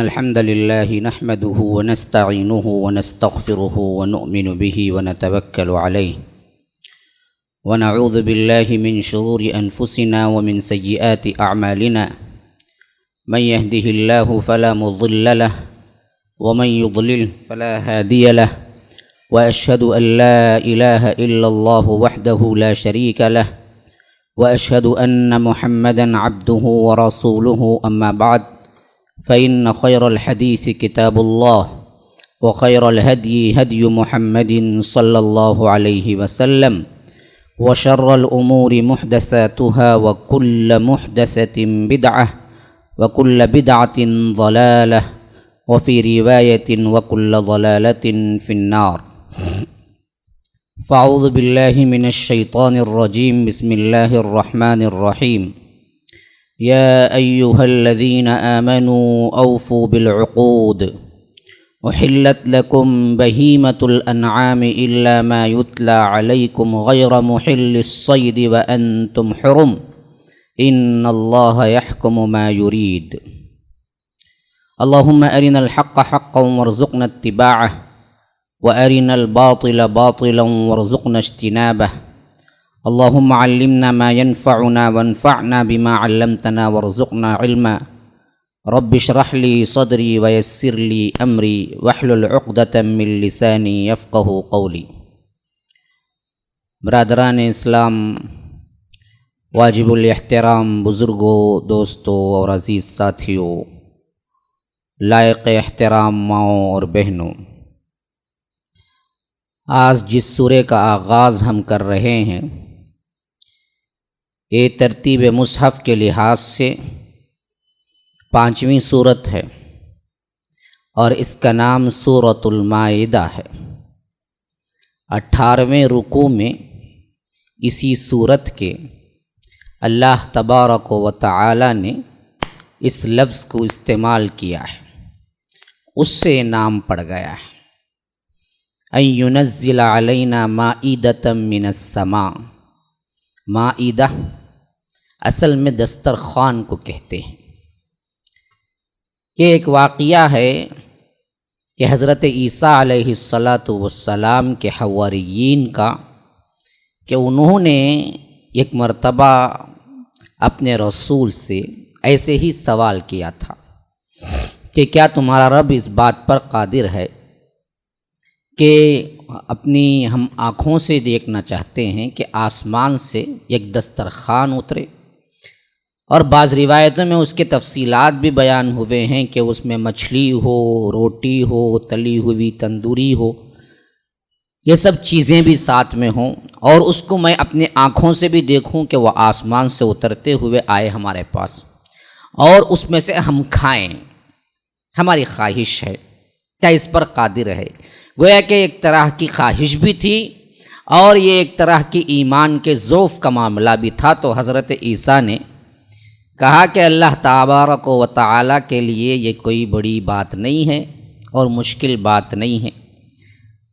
الحمد لله نحمده ونستعينه ونستغفره ونؤمن به ونتوكل عليه ونعوذ بالله من شرور أنفسنا ومن سيئات أعمالنا من يهده الله فلا مضل له ومن يضلل فلا هادي له وأشهد أن لا إله إلا الله وحده لا شريك له وأشهد أن محمدا عبده ورسوله أما بعد فإن خير الحديث كتاب الله وخير الهدي هدي محمد صلى الله عليه وسلم وشر الأمور محدثاتها وكل محدثة بدعة وكل بدعة ضلالة وفي رواية وكل ضلالة في النار. فأعوذ بالله من الشيطان الرجيم. بسم الله الرحمن الرحيم. يا أيها الذين آمنوا أوفوا بالعقود أحلت لكم بهيمة الأنعام إلا ما يتلى عليكم غير محل الصيد وأنتم حرم إن الله يحكم ما يريد. اللهم أرنا الحق حقا وارزقنا اتباعه وأرنا الباطل باطلا وارزقنا اجتنابه. اللهم علمنا ما ينفعنا وانفعنا بما علمتنا وارزقنا علما. رب اشرح لي صدري ويسر لي أمري واحلل عقدة من لساني يفقه قولي. برادران اسلام، واجب الاحترام بزرگوں، دوستوں اور عزیز ساتھیوں، لائق احترام ماؤں اور بہنوں، آج جس سورے کا آغاز ہم کر رہے ہیں یہ ترتیب مصحف کے لحاظ سے 5ویں سورت ہے اور اس کا نام سورۃ المائدہ ہے۔ 18ویں رکوع میں اسی سورت کے اللہ تبارک و تعالی نے اس لفظ کو استعمال کیا ہے، اس سے نام پڑ گیا ہے ان ينزل علینا مائدۃ من السماء۔ مائدہ اصل میں دسترخوان کو کہتے ہیں۔ یہ ایک واقعہ ہے کہ حضرت عیسیٰ علیہ السلام کے حواریین کا، کہ انہوں نے ایک مرتبہ اپنے رسول سے ایسے ہی سوال کیا تھا کہ کیا تمہارا رب اس بات پر قادر ہے کہ اپنی ہم آنکھوں سے دیکھنا چاہتے ہیں کہ آسمان سے ایک دسترخوان اترے؟ اور بعض روایتوں میں اس کے تفصیلات بھی بیان ہوئے ہیں کہ اس میں مچھلی ہو، روٹی ہو، تلی ہوئی تندوری ہو، یہ سب چیزیں بھی ساتھ میں ہوں، اور اس کو میں اپنے آنکھوں سے بھی دیکھوں کہ وہ آسمان سے اترتے ہوئے آئے ہمارے پاس، اور اس میں سے ہم کھائیں، ہماری خواہش ہے، کیا اس پر قادر ہے؟ گویا کہ ایک طرح کی خواہش بھی تھی اور یہ ایک طرح کی ایمان کے ضعف کا معاملہ بھی تھا۔ تو حضرت عیسیٰ نے کہا کہ اللہ تبارک و تعالیٰ کے لیے یہ کوئی بڑی بات نہیں ہے اور مشکل بات نہیں ہے،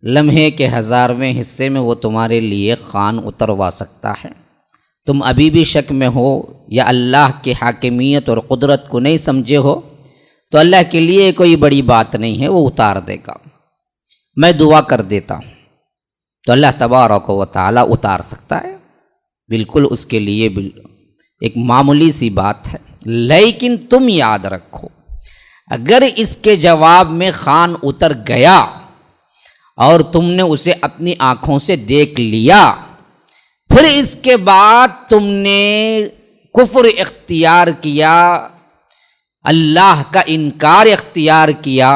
لمحے کے 1000ویں حصے میں وہ تمہارے لیے خوان اتروا سکتا ہے۔ تم ابھی بھی شک میں ہو یا اللہ کی حاکمیت اور قدرت کو نہیں سمجھے ہو، تو اللہ کے لیے کوئی بڑی بات نہیں ہے، وہ اتار دے گا۔ میں دعا کر دیتا ہوں تو اللہ تبارک و تعالیٰ اتار سکتا ہے، بالکل اس کے لیے ایک معمولی سی بات ہے۔ لیکن تم یاد رکھو، اگر اس کے جواب میں خوان اتر گیا اور تم نے اسے اپنی آنکھوں سے دیکھ لیا، پھر اس کے بعد تم نے کفر اختیار کیا، اللہ کا انکار اختیار کیا،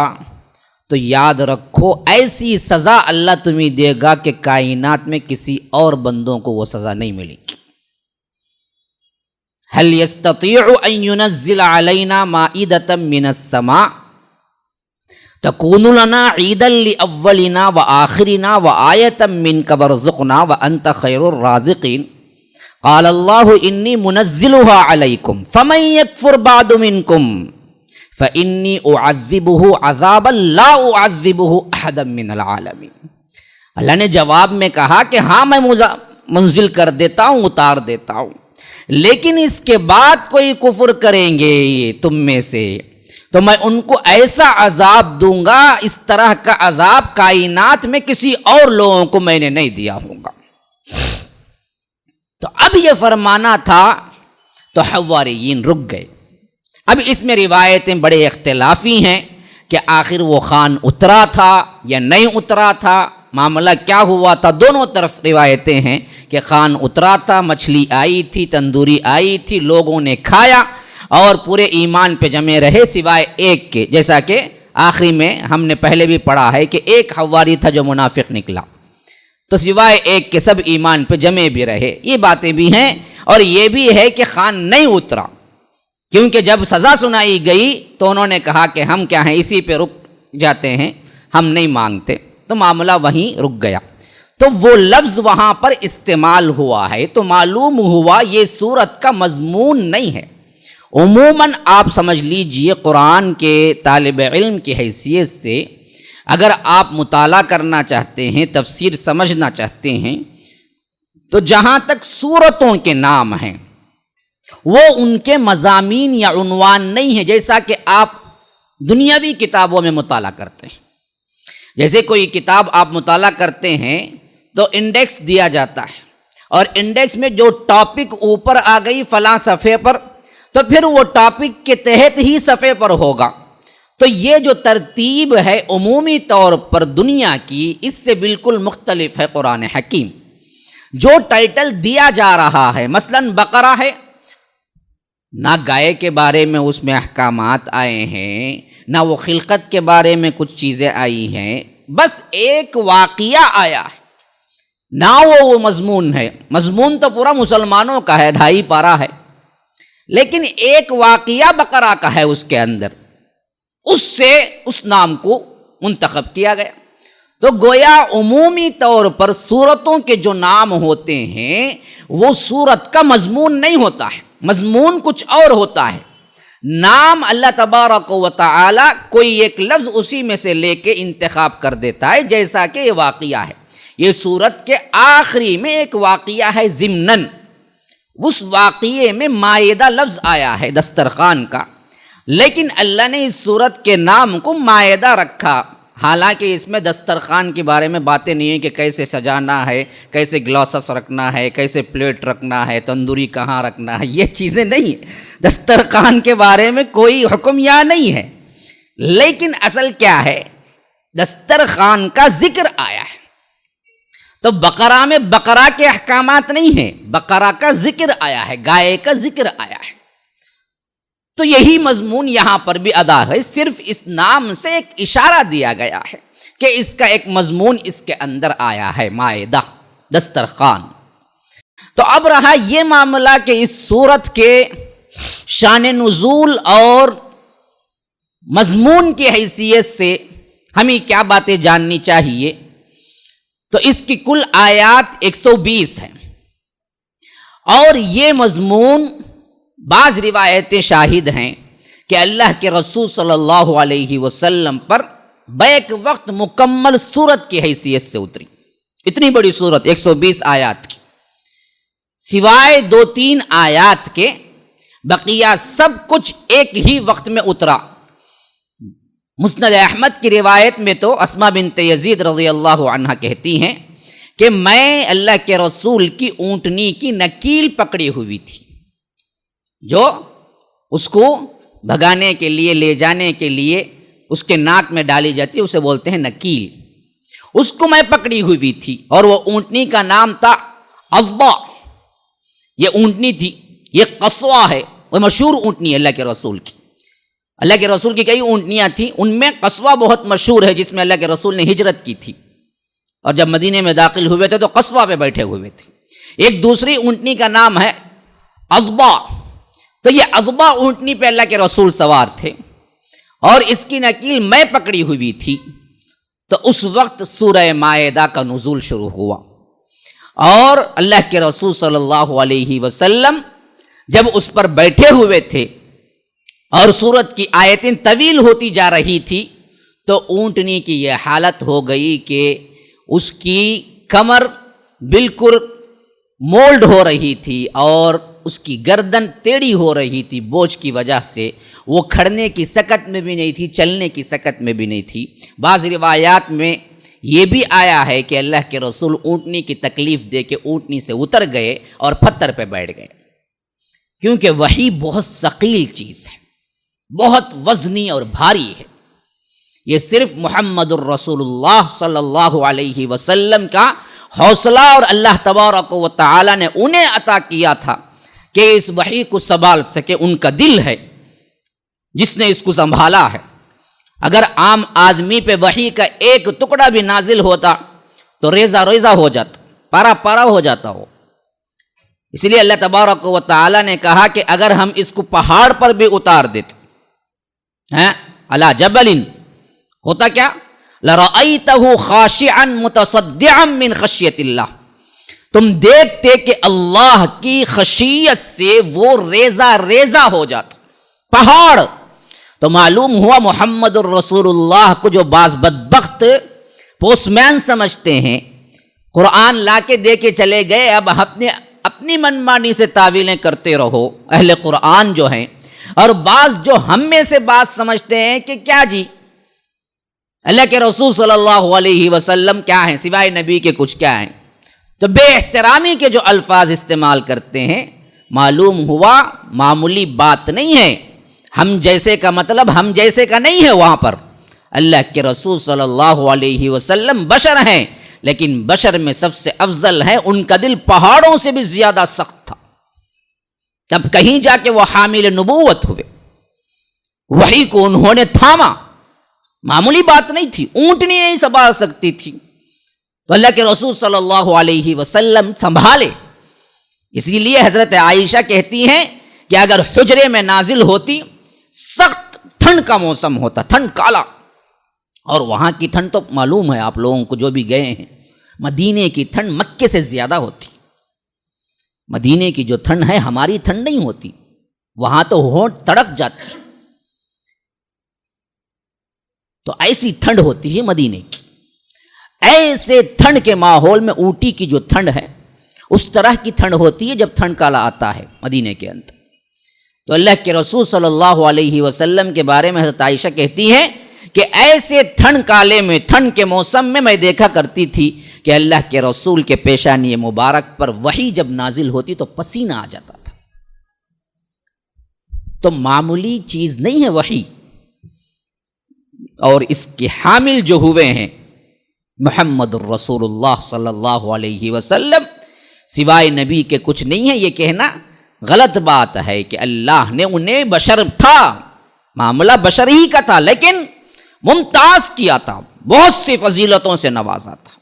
تو یاد رکھو ایسی سزا اللہ تمہیں دے گا کہ کائنات میں کسی اور بندوں کو وہ سزا نہیں ملے گی۔ هل يستطيع ان ينزل علينا مائدة من السماء تكون لنا عيدا لأولنا وآخرنا وآية منك وارزقنا وأنت خير الرازقين قال الله إني منزلها عليكم فمن يكفر بعد منكم فإني أعذبه عذابا لا أعذبه أحدا من العالمين۔ اللہ نے جواب میں کہا کہ ہاں میں منزل کر دیتا ہوں، اتار دیتا ہوں، لیکن اس کے بعد کوئی کفر کریں گے تم میں سے تو میں ان کو ایسا عذاب دوں گا، اس طرح کا عذاب کائنات میں کسی اور لوگوں کو میں نے نہیں دیا ہوگا۔ تو اب یہ فرمانا تھا تو حواریین رک گئے۔ اب اس میں روایتیں بڑے اختلافی ہیں کہ آخر وہ خان اترا تھا یا نہیں اترا تھا، معاملہ کیا ہوا تھا۔ دونوں طرف روایتیں ہیں کہ خان اترا تھا، مچھلی آئی تھی، تندوری آئی تھی، لوگوں نے کھایا اور پورے ایمان پہ جمے رہے سوائے ایک کے، جیسا کہ آخری میں ہم نے پہلے بھی پڑھا ہے کہ ایک حواری تھا جو منافق نکلا، تو سوائے ایک کے سب ایمان پہ جمے بھی رہے۔ یہ باتیں بھی ہیں، اور یہ بھی ہے کہ خان نہیں اترا، کیونکہ جب سزا سنائی گئی تو انہوں نے کہا کہ ہم کیا ہیں، اسی پہ رک جاتے ہیں، ہم نہیں مانگتے، تو معاملہ وہیں رک گیا۔ تو وہ لفظ وہاں پر استعمال ہوا ہے، تو معلوم ہوا یہ سورت کا مضمون نہیں ہے۔ عموماً آپ سمجھ لیجئے قرآن کے طالب علم کی حیثیت سے اگر آپ مطالعہ کرنا چاہتے ہیں، تفسیر سمجھنا چاہتے ہیں، تو جہاں تک سورتوں کے نام ہیں وہ ان کے مضامین یا عنوان نہیں ہے، جیسا کہ آپ دنیاوی کتابوں میں مطالعہ کرتے ہیں۔ جیسے کوئی کتاب آپ مطالعہ کرتے ہیں تو انڈیکس دیا جاتا ہے، اور انڈیکس میں جو ٹاپک اوپر آ گئی فلاں صفحے پر، تو پھر وہ ٹاپک کے تحت ہی صفحے پر ہوگا۔ تو یہ جو ترتیب ہے عمومی طور پر دنیا کی، اس سے بالکل مختلف ہے قرآن حکیم۔ جو ٹائٹل دیا جا رہا ہے، مثلا بقرہ ہے، نہ گائے کے بارے میں اس میں احکامات آئے ہیں، نہ وہ خلقت کے بارے میں کچھ چیزیں آئی ہیں، بس ایک واقعہ آیا ہے، نہ وہ مضمون ہے۔ مضمون تو پورا مسلمانوں کا ہے، 2.5 پارہ ہے، لیکن ایک واقعہ بقرہ کا ہے اس کے اندر، اس سے اس نام کو منتخب کیا گیا۔ تو گویا عمومی طور پر سورتوں کے جو نام ہوتے ہیں وہ سورت کا مضمون نہیں ہوتا ہے، مضمون کچھ اور ہوتا ہے۔ نام اللہ تبارک و تعالی کوئی ایک لفظ اسی میں سے لے کے انتخاب کر دیتا ہے، جیسا کہ یہ واقعہ ہے۔ یہ سورت کے آخری میں ایک واقعہ ہے ضمناً، اس واقعے میں مائدہ لفظ آیا ہے دسترخوان کا، لیکن اللہ نے اس سورت کے نام کو مائدہ رکھا، حالانکہ اس میں دسترخوان کے بارے میں باتیں نہیں ہیں کہ کیسے سجانا ہے، کیسے گلاسس رکھنا ہے، کیسے پلیٹ رکھنا ہے، تندوری کہاں رکھنا ہے، یہ چیزیں نہیں ہیں۔ دسترخوان کے بارے میں کوئی حکم یہاں نہیں ہے، لیکن اصل کیا ہے، دسترخوان کا ذکر آیا ہے۔ تو بقرہ میں بقرہ کے احکامات نہیں ہیں، بقرہ کا ذکر آیا ہے، گائے کا ذکر آیا ہے۔ تو یہی مضمون یہاں پر بھی ادا ہے، صرف اس نام سے ایک اشارہ دیا گیا ہے کہ اس کا ایک مضمون اس کے اندر آیا ہے، مائدہ، دسترخوان۔ تو اب رہا یہ معاملہ کہ اس سورت کے شان نزول اور مضمون کی حیثیت سے ہمیں کیا باتیں جاننی چاہیے۔ تو اس کی کل آیات 120 ہیں، اور یہ مضمون بعض روایتیں شاہد ہیں کہ اللہ کے رسول صلی اللہ علیہ وسلم پر بیک وقت مکمل سورت کی حیثیت سے اتری۔ اتنی بڑی سورت 120 آیات کی، سوائے 2-3 آیات کے بقیہ سب کچھ ایک ہی وقت میں اترا۔ مسند احمد کی روایت میں تو اسماء بنت یزید رضی اللہ عنہ کہتی ہیں کہ میں اللہ کے رسول کی اونٹنی کی نکیل پکڑی ہوئی تھی، جو اس کو بھگانے کے لیے، لے جانے کے لیے اس کے ناک میں ڈالی جاتی ہے، اسے بولتے ہیں نکیل۔ اس کو میں پکڑی ہوئی تھی، اور وہ اونٹنی کا نام تھا اضبا۔ یہ اونٹنی تھی، یہ قصوہ ہے، وہ مشہور اونٹنی ہے اللہ کے رسول کی۔ اللہ کے رسول کی کئی اونٹنیاں تھیں، ان میں قصوہ بہت مشہور ہے، جس میں اللہ کے رسول نے ہجرت کی تھی، اور جب مدینے میں داخل ہوئے تھے تو قصوہ پہ بیٹھے ہوئے تھے۔ ایک دوسری اونٹنی کا نام ہے اضبا۔ تو یہ اضبا اونٹنی پہ اللہ کے رسول سوار تھے، اور اس کی نکیل میں پکڑی ہوئی تھی۔ تو اس وقت سورہ مائدہ کا نزول شروع ہوا، اور اللہ کے رسول صلی اللہ علیہ وسلم جب اس پر بیٹھے ہوئے تھے اور سورت کی آیتیں طویل ہوتی جا رہی تھی، تو اونٹنی کی یہ حالت ہو گئی کہ اس کی کمر بالکل مولڈ ہو رہی تھی، اور اس کی گردن ٹیڑھی ہو رہی تھی، بوجھ کی وجہ سے وہ کھڑنے کی سکت میں بھی نہیں تھی، چلنے کی سکت میں بھی نہیں تھی۔ بعض روایات میں یہ بھی آیا ہے کہ اللہ کے رسول اونٹنی کی تکلیف دے کے اونٹنی سے اتر گئے اور پتھر پہ بیٹھ گئے، کیونکہ وحی بہت ثقیل چیز ہے، بہت وزنی اور بھاری ہے۔ یہ صرف محمد الرسول اللہ صلی اللہ علیہ وسلم کا حوصلہ اور اللہ تبارک و تعالی نے انہیں عطا کیا تھا کہ اس وحی کو سنبھال سکے۔ ان کا دل ہے جس نے اس کو سنبھالا ہے۔ اگر عام آدمی پہ وحی کا ایک ٹکڑا بھی نازل ہوتا تو ریزہ ریزہ ہو جاتا، پارا پارا ہو جاتا ہو۔ اس لیے اللہ تبارک و تعالی نے کہا کہ اگر ہم اس کو پہاڑ پر بھی اتار دیتے ہیں، علی جبل، ہوتا کیا؟ لَرَأَيْتَهُ خَاشِعًا مُتَصَدِّعًا مِّن خَشْيَةِ اللَّهِ، تم دیکھتے کہ اللہ کی خشیت سے وہ ریزہ ریزہ ہو جاتا پہاڑ۔ تو معلوم ہوا محمد الرسول اللہ کو جو بعض بدبخت پوسٹ مین سمجھتے ہیں، قرآن لا کے دے کے چلے گئے، اب اپنی منمانی سے تعویلیں کرتے رہو، اہل قرآن جو ہیں۔ اور بعض جو ہم میں سے بعض سمجھتے ہیں کہ کیا جی اللہ کے رسول صلی اللہ علیہ وسلم کیا ہیں سوائے نبی کے، کچھ کیا ہیں، تو بے احترامی کے جو الفاظ استعمال کرتے ہیں، معلوم ہوا معمولی بات نہیں ہے۔ ہم جیسے کا مطلب ہم جیسے کا نہیں ہے، وہاں پر اللہ کے رسول صلی اللہ علیہ وسلم بشر ہیں، لیکن بشر میں سب سے افضل ہے، ان کا دل پہاڑوں سے بھی زیادہ سخت تھا۔ تب کہیں جا کے وہ حامل نبوت ہوئے، وحی کو انہوں نے تھاما، معمولی بات نہیں تھی، اونٹنی نہیں سنبھال سکتی تھی، تو اللہ کے رسول صلی اللہ علیہ وسلم سنبھالے۔ اسی لیے حضرت عائشہ کہتی ہیں کہ اگر حجرے میں نازل ہوتی، سخت ٹھنڈ کا موسم ہوتا، ٹھنڈ کالا، اور وہاں کی ٹھنڈ تو معلوم ہے آپ لوگوں کو جو بھی گئے ہیں، مدینے کی ٹھنڈ مکے سے زیادہ ہوتی۔ مدینے کی جو ٹھنڈ ہے ہماری ٹھنڈ نہیں ہوتی، وہاں تو ہونٹ تڑپ جاتی، تو ایسی ٹھنڈ ہوتی ہے مدینے کی۔ ایسے ٹھنڈ کے ماحول میں اوٹی کی جو ٹھنڈ ہے اس طرح کی ٹھنڈ ہوتی ہے جب ٹھنڈ کالا آتا ہے مدینے کے اندر۔ تو اللہ کے رسول صلی اللہ علیہ وسلم کے بارے میں حضرت عائشہ کہتی ہیں کہ ایسے ٹھنڈ کالے میں، ٹھنڈ کے موسم میں دیکھا کرتی تھی کہ اللہ کے رسول کے پیشانی مبارک پر وحی جب نازل ہوتی تو پسینہ آ جاتا تھا۔ تو معمولی چیز نہیں ہے وحی، اور اس کے حامل جو ہوئے ہیں محمد الرسول اللہ صلی اللہ علیہ وسلم، سوائے نبی کے کچھ نہیں ہے۔ یہ کہنا غلط بات ہے کہ اللہ نے انہیں بشر تھا، معاملہ بشر ہی کا تھا، لیکن ممتاز کیا تھا، بہت سی فضیلتوں سے نوازا تھا۔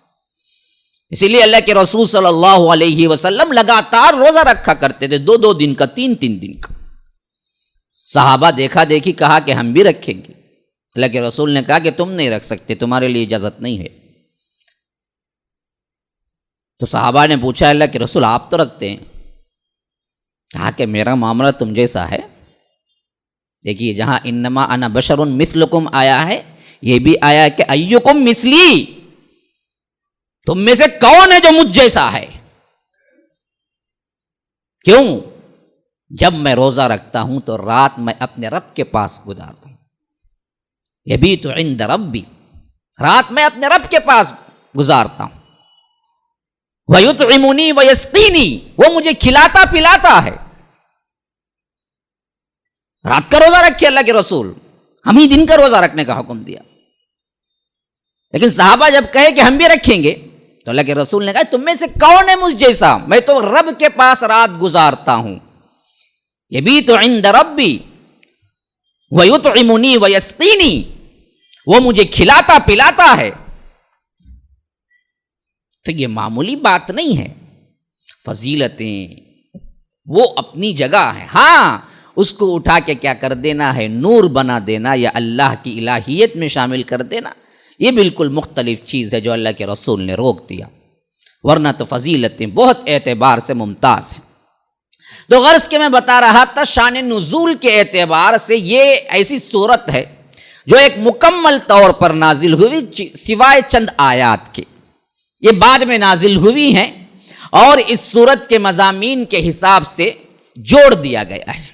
اسی لیے اللہ کے رسول صلی اللہ علیہ وسلم لگاتار روزہ رکھا کرتے تھے، 2 دن کا، 3 دن کا۔ صحابہ دیکھا دیکھی کہا کہ ہم بھی رکھیں گے۔ اللہ کے رسول نے کہا کہ تم نہیں رکھ سکتے، تمہارے لیے اجازت نہیں ہے۔ تو صحابہ نے پوچھا اللہ کے رسول آپ تو رکھتے ہیں؟ کہا کہ میرا معاملہ تم جیسا ہے۔ دیکھیے جہاں انما انا بشر مثلکم آیا ہے، یہ بھی آیا ہے کہ ایکم مثلی، تم میں سے کون ہے جو مجھ جیسا ہے؟ کیوں؟ جب میں روزہ رکھتا ہوں تو رات میں اپنے رب کے پاس گزارتا ہوں، یبیت عند ربی، رات میں اپنے رب کے پاس گزارتا ہوں۔ وَيُطْعِمُنِي وَيَسْقِينِي، وہ مجھے کھلاتا پلاتا ہے۔ رات کا روزہ رکھے اللہ کے رسول، ہم ہی دن کا روزہ رکھنے کا حکم دیا۔ لیکن صحابہ جب کہے کہ ہم بھی رکھیں گے تو اللہ کے رسول نے کہا تم میں سے کون ہے مجھ جیسا؟ میں تو رب کے پاس رات گزارتا ہوں۔ یبیت عند ربی وَيُطْعِمُنِي وَيَسْقِينِي، وہ مجھے کھلاتا پلاتا ہے۔ تو یہ معمولی بات نہیں ہے، فضیلتیں وہ اپنی جگہ ہے۔ ہاں اس کو اٹھا کے کیا کر دینا ہے، نور بنا دینا یا اللہ کی الہیت میں شامل کر دینا، یہ بالکل مختلف چیز ہے جو اللہ کے رسول نے روک دیا، ورنہ تو فضیلتیں بہت اعتبار سے ممتاز ہیں۔ تو غرض کے میں بتا رہا تھا شان نزول کے اعتبار سے یہ ایسی صورت ہے جو ایک مکمل طور پر نازل ہوئی سوائے چند آیات کے، یہ بعد میں نازل ہوئی ہیں اور اس صورت کے مضامین کے حساب سے جوڑ دیا گیا ہے۔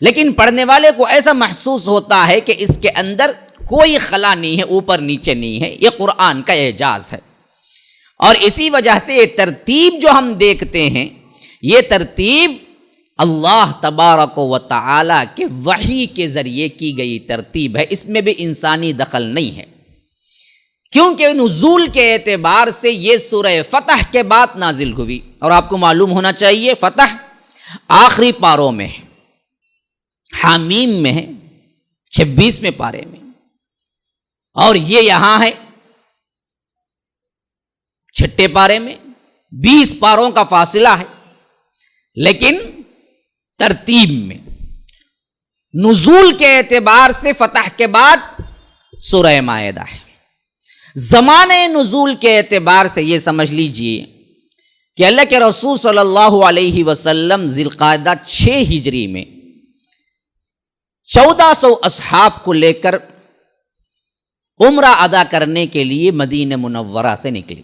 لیکن پڑھنے والے کو ایسا محسوس ہوتا ہے کہ اس کے اندر کوئی خلا نہیں ہے، اوپر نیچے نہیں ہے، یہ قرآن کا اعجاز ہے۔ اور اسی وجہ سے یہ ترتیب جو ہم دیکھتے ہیں، یہ ترتیب اللہ تبارک و تعالی کے وحی کے ذریعے کی گئی ترتیب ہے، اس میں بھی انسانی دخل نہیں ہے، کیونکہ نزول کے اعتبار سے یہ سورہ فتح کے بعد نازل ہوئی، اور آپ کو معلوم ہونا چاہیے فتح آخری پاروں میں ہے، حامیم میں ہے، 26ویں پارے میں، اور یہ یہاں ہے 6 پارے میں، 20 پاروں کا فاصلہ ہے، لیکن ترتیب میں نزول کے اعتبار سے فتح کے بعد سورہ مائدہ ہے۔ زمانے نزول کے اعتبار سے یہ سمجھ لیجئے کہ اللہ کے رسول صلی اللہ علیہ وسلم ذی القعدہ 6 ہجری میں 1400 اصحاب کو لے کر عمرہ ادا کرنے کے لیے مدینہ منورہ سے نکلی۔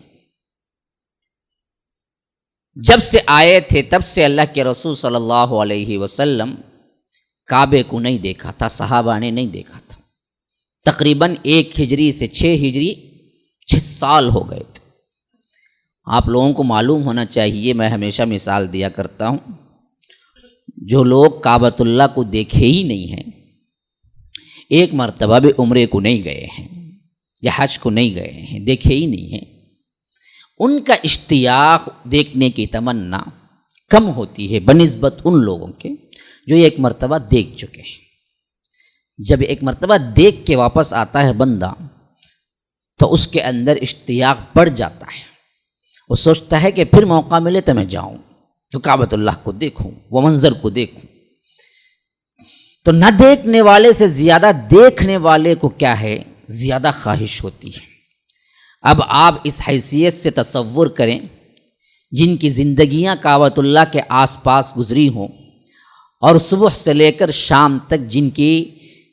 جب سے آئے تھے تب سے اللہ کے رسول صلی اللہ علیہ وسلم کعبے کو نہیں دیکھا تھا، صحابہ نے نہیں دیکھا تھا۔ تقریباً 1 ہجری سے 6 ہجری 6 سال ہو گئے تھے۔ آپ لوگوں کو معلوم ہونا چاہیے، میں ہمیشہ مثال دیا کرتا ہوں، جو لوگ کعبۃ اللہ کو دیکھے ہی نہیں ہیں، ایک مرتبہ بھی عمرے کو نہیں گئے ہیں یا حج کو نہیں گئے ہیں، دیکھے ہی نہیں ہیں، ان کا اشتیاق دیکھنے کی تمنا کم ہوتی ہے بنسبت ان لوگوں کے جو ایک مرتبہ دیکھ چکے ہیں۔ جب ایک مرتبہ دیکھ کے واپس آتا ہے بندہ تو اس کے اندر اشتیاق بڑھ جاتا ہے، وہ سوچتا ہے کہ پھر موقع ملے تو میں جاؤں، تو کعبۃ اللہ کو دیکھوں، وہ منظر کو دیکھوں۔ تو نہ دیکھنے والے سے زیادہ دیکھنے والے کو کیا ہے، زیادہ خواہش ہوتی ہے۔ اب آپ اس حیثیت سے تصور کریں، جن کی زندگیاں کعبۃ اللہ کے آس پاس گزری ہوں، اور صبح سے لے کر شام تک جن کی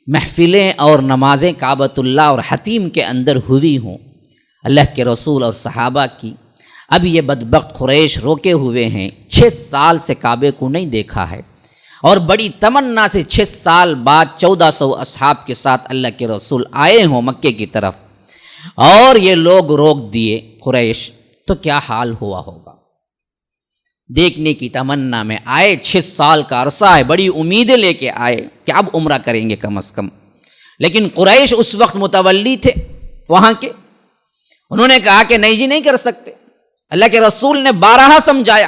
محفلیں اور نمازیں کعبۃ اللہ اور حتیم کے اندر ہوئی ہوں اللہ کے رسول اور صحابہ کی، اب یہ بدبخت قریش روکے ہوئے ہیں، 6 سال سے کعبے کو نہیں دیکھا ہے، اور بڑی تمنا سے 6 سال بعد 1400 اصحاب کے ساتھ اللہ کے رسول آئے ہوں مکے کی طرف، اور یہ لوگ روک دیے قریش، تو کیا حال ہوا ہوگا؟ دیکھنے کی تمنا میں آئے، 6 سال کا عرصہ ہے، بڑی امیدیں لے کے آئے کہ اب عمرہ کریں گے کم از کم، لیکن قریش اس وقت متولی تھے وہاں کے، انہوں نے کہا کہ نہیں جی نہیں کر سکتے۔ اللہ کے رسول نے 12 سمجھایا،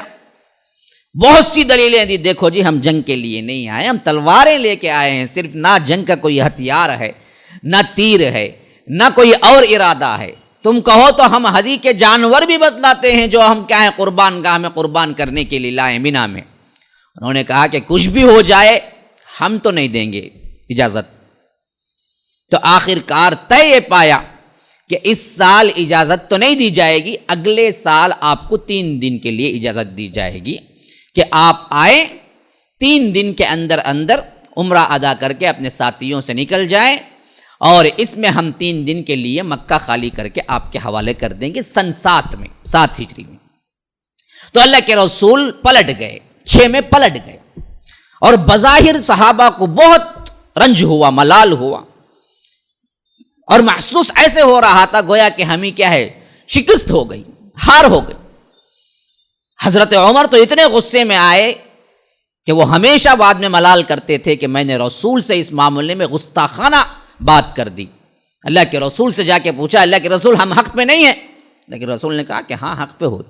بہت سی دلیلیں دی، دیکھو جی ہم جنگ کے لیے نہیں آئے، ہم تلواریں لے کے آئے ہیں، صرف نہ جنگ کا کوئی ہتھیار ہے، نہ تیر ہے، نہ کوئی اور ارادہ ہے، تم کہو تو ہم ہدی کے جانور بھی بتلاتے ہیں جو ہم کیا ہے قربان گاہ میں قربان کرنے کے لیے لائیں مینا میں۔ انہوں نے کہا کہ کچھ بھی ہو جائے ہم تو نہیں دیں گے اجازت۔ تو آخر کار طے یہ پایا کہ اس سال اجازت تو نہیں دی جائے گی، اگلے سال آپ کو 3 دن کے لیے اجازت دی جائے گی کہ آپ آئیں، 3 دن کے اندر اندر عمرہ ادا کر کے اپنے ساتھیوں سے نکل جائیں، اور اس میں ہم 3 دن کے لیے مکہ خالی کر کے آپ کے حوالے کر دیں گے سن 7 ہجری میں۔ تو اللہ کے رسول پلٹ گئے، 6 میں پلٹ گئے، اور بظاہر صحابہ کو بہت رنج ہوا، ملال ہوا، اور محسوس ایسے ہو رہا تھا گویا کہ ہمیں کیا ہے، شکست ہو گئی، ہار ہو گئی۔ حضرت عمر تو اتنے غصے میں آئے کہ وہ ہمیشہ بعد میں ملال کرتے تھے کہ میں نے رسول سے اس معاملے میں گستاخانہ بات کر دی۔ اللہ کے رسول سے جا کے پوچھا، اللہ کے رسول ہم حق پہ نہیں ہیں؟ لیکن رسول نے کہا کہ ہاں حق پہ ہو۔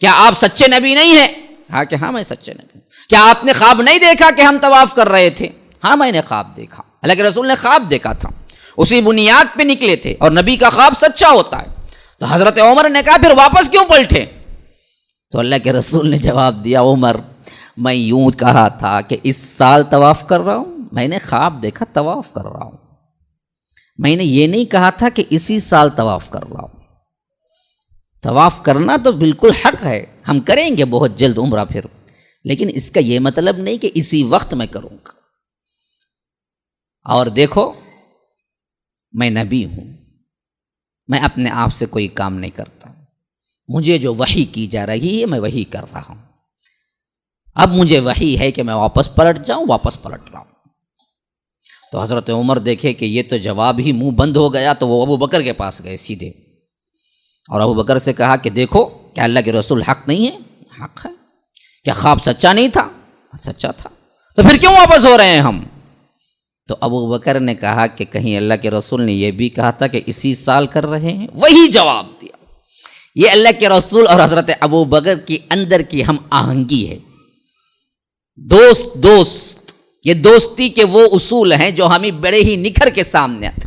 کیا آپ سچے نبی نہیں ہیں؟ کہا کہ ہاں میں سچے نبی۔ کیا آپ نے خواب نہیں دیکھا کہ ہم طواف کر رہے تھے؟ ہاں میں نے خواب دیکھا۔ اللہ کے رسول نے خواب دیکھا تھا، اسی بنیاد پہ نکلے تھے، اور نبی کا خواب سچا ہوتا ہے۔ تو حضرت عمر نے کہا پھر واپس کیوں پلٹے؟ تو اللہ کے رسول نے جواب دیا، عمر میں یوں کہا تھا کہ اس سال طواف کر رہا ہوں، میں نے خواب دیکھا طواف کر رہا ہوں، میں نے یہ نہیں کہا تھا کہ اسی سال طواف کر رہا ہوں۔ طواف کرنا تو بالکل حق ہے، ہم کریں گے بہت جلد عمرہ پھر، لیکن اس کا یہ مطلب نہیں کہ اسی وقت میں کروں گا۔ اور دیکھو میں نبی ہوں، میں اپنے آپ سے کوئی کام نہیں کرتا، مجھے جو وحی کی جا رہی ہے میں وہی کر رہا ہوں۔ اب مجھے وحی ہے کہ میں واپس پلٹ جاؤں، واپس پلٹ رہا ہوں۔ تو حضرت عمر دیکھے کہ یہ تو جواب ہی منہ بند ہو گیا، تو وہ ابو بکر کے پاس گئے سیدھے، اور ابو بکر سے کہا کہ دیکھو کیا اللہ کے رسول حق نہیں ہے؟ حق ہے۔ کیا خواب سچا نہیں تھا؟ سچا تھا، تو پھر کیوں واپس ہو رہے ہیں ہم؟ تو ابو بکر نے کہا کہ کہیں اللہ کے رسول نے یہ بھی کہا تھا کہ اسی سال کر رہے ہیں؟ وہی جواب دیا۔ یہ اللہ کے رسول اور حضرت ابو بکر کی اندر کی ہم آہنگی ہے، دوست، یہ دوستی کے وہ اصول ہیں جو ہمیں بڑے ہی نکھر کے سامنے آتے،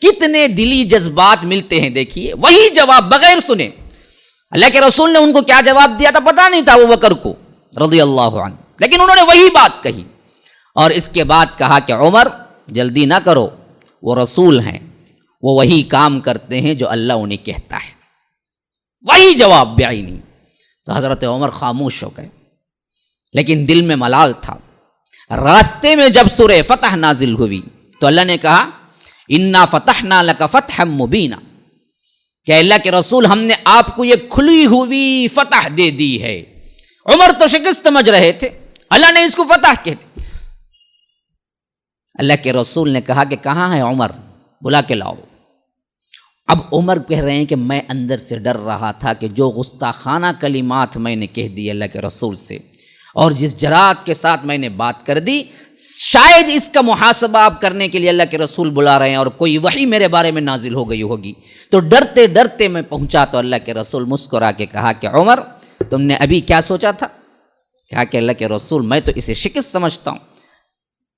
کتنے دلی جذبات ملتے ہیں۔ دیکھیے وہی جواب بغیر سنے، اللہ کے رسول نے ان کو کیا جواب دیا تھا پتہ نہیں تھا ابو بکر کو رضی اللہ عنہ، لیکن انہوں نے وہی بات کہی، اور اس کے بعد کہا کہ عمر جلدی نہ کرو، وہ رسول ہیں، وہ وہی کام کرتے ہیں جو اللہ انہیں کہتا ہے۔ وہی جواب بعینی۔ تو حضرت عمر خاموش ہو گئے، لیکن دل میں ملال تھا۔ راستے میں جب سورہ فتح نازل ہوئی تو اللہ نے کہا انا فتحنا لک فتحا مبینا، کہ اللہ کے رسول ہم نے آپ کو یہ کھلی ہوئی فتح دے دی ہے۔ عمر تو شکست سمجھ رہے تھے، اللہ نے اس کو فتح کہتے۔ اللہ کے رسول نے کہا کہ کہاں ہے عمر، بلا کے لاؤ۔ اب عمر کہہ رہے ہیں کہ میں اندر سے ڈر رہا تھا کہ جو گستاخانہ کلمات میں نے کہہ دی اللہ کے رسول سے، اور جس جرات کے ساتھ میں نے بات کر دی، شاید اس کا محاسبہ آپ کرنے کے لیے اللہ کے رسول بلا رہے ہیں اور کوئی وحی میرے بارے میں نازل ہو گئی ہوگی۔ تو ڈرتے ڈرتے میں پہنچا تو اللہ کے رسول مسکرا کے کہا کہ عمر تم نے ابھی کیا سوچا تھا؟ کہا کہ اللہ کے رسول میں تو اسے شکست سمجھتا ہوں۔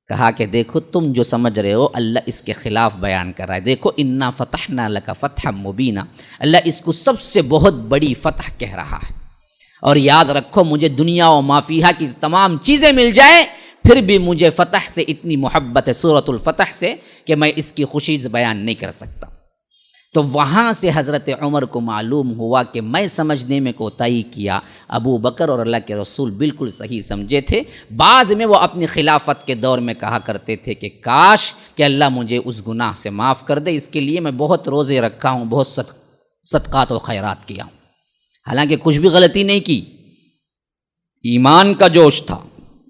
کہا کہ دیکھو تم جو سمجھ رہے ہو اللہ اس کے خلاف بیان کر رہا ہے۔ دیکھو انا فتحنا لک فتحا مبینا، اللہ اس کو سب سے بہت بڑی فتح کہہ رہا ہے۔ اور یاد رکھو مجھے دنیا و ما فیہا کی تمام چیزیں مل جائیں پھر بھی مجھے فتح سے اتنی محبت ہے، سورۃ الفتح سے، کہ میں اس کی خوشی بیان نہیں کر سکتا۔ تو وہاں سے حضرت عمر کو معلوم ہوا کہ میں سمجھنے میں کوتاہی کیا، ابو بکر اور اللہ کے رسول بالکل صحیح سمجھے تھے۔ بعد میں وہ اپنی خلافت کے دور میں کہا کرتے تھے کہ کاش کہ اللہ مجھے اس گناہ سے معاف کر دے، اس کے لیے میں بہت روزے رکھا ہوں، بہت صدقات و خیرات کیا ہوں۔ حالانکہ کچھ بھی غلطی نہیں کی، ایمان کا جوش تھا،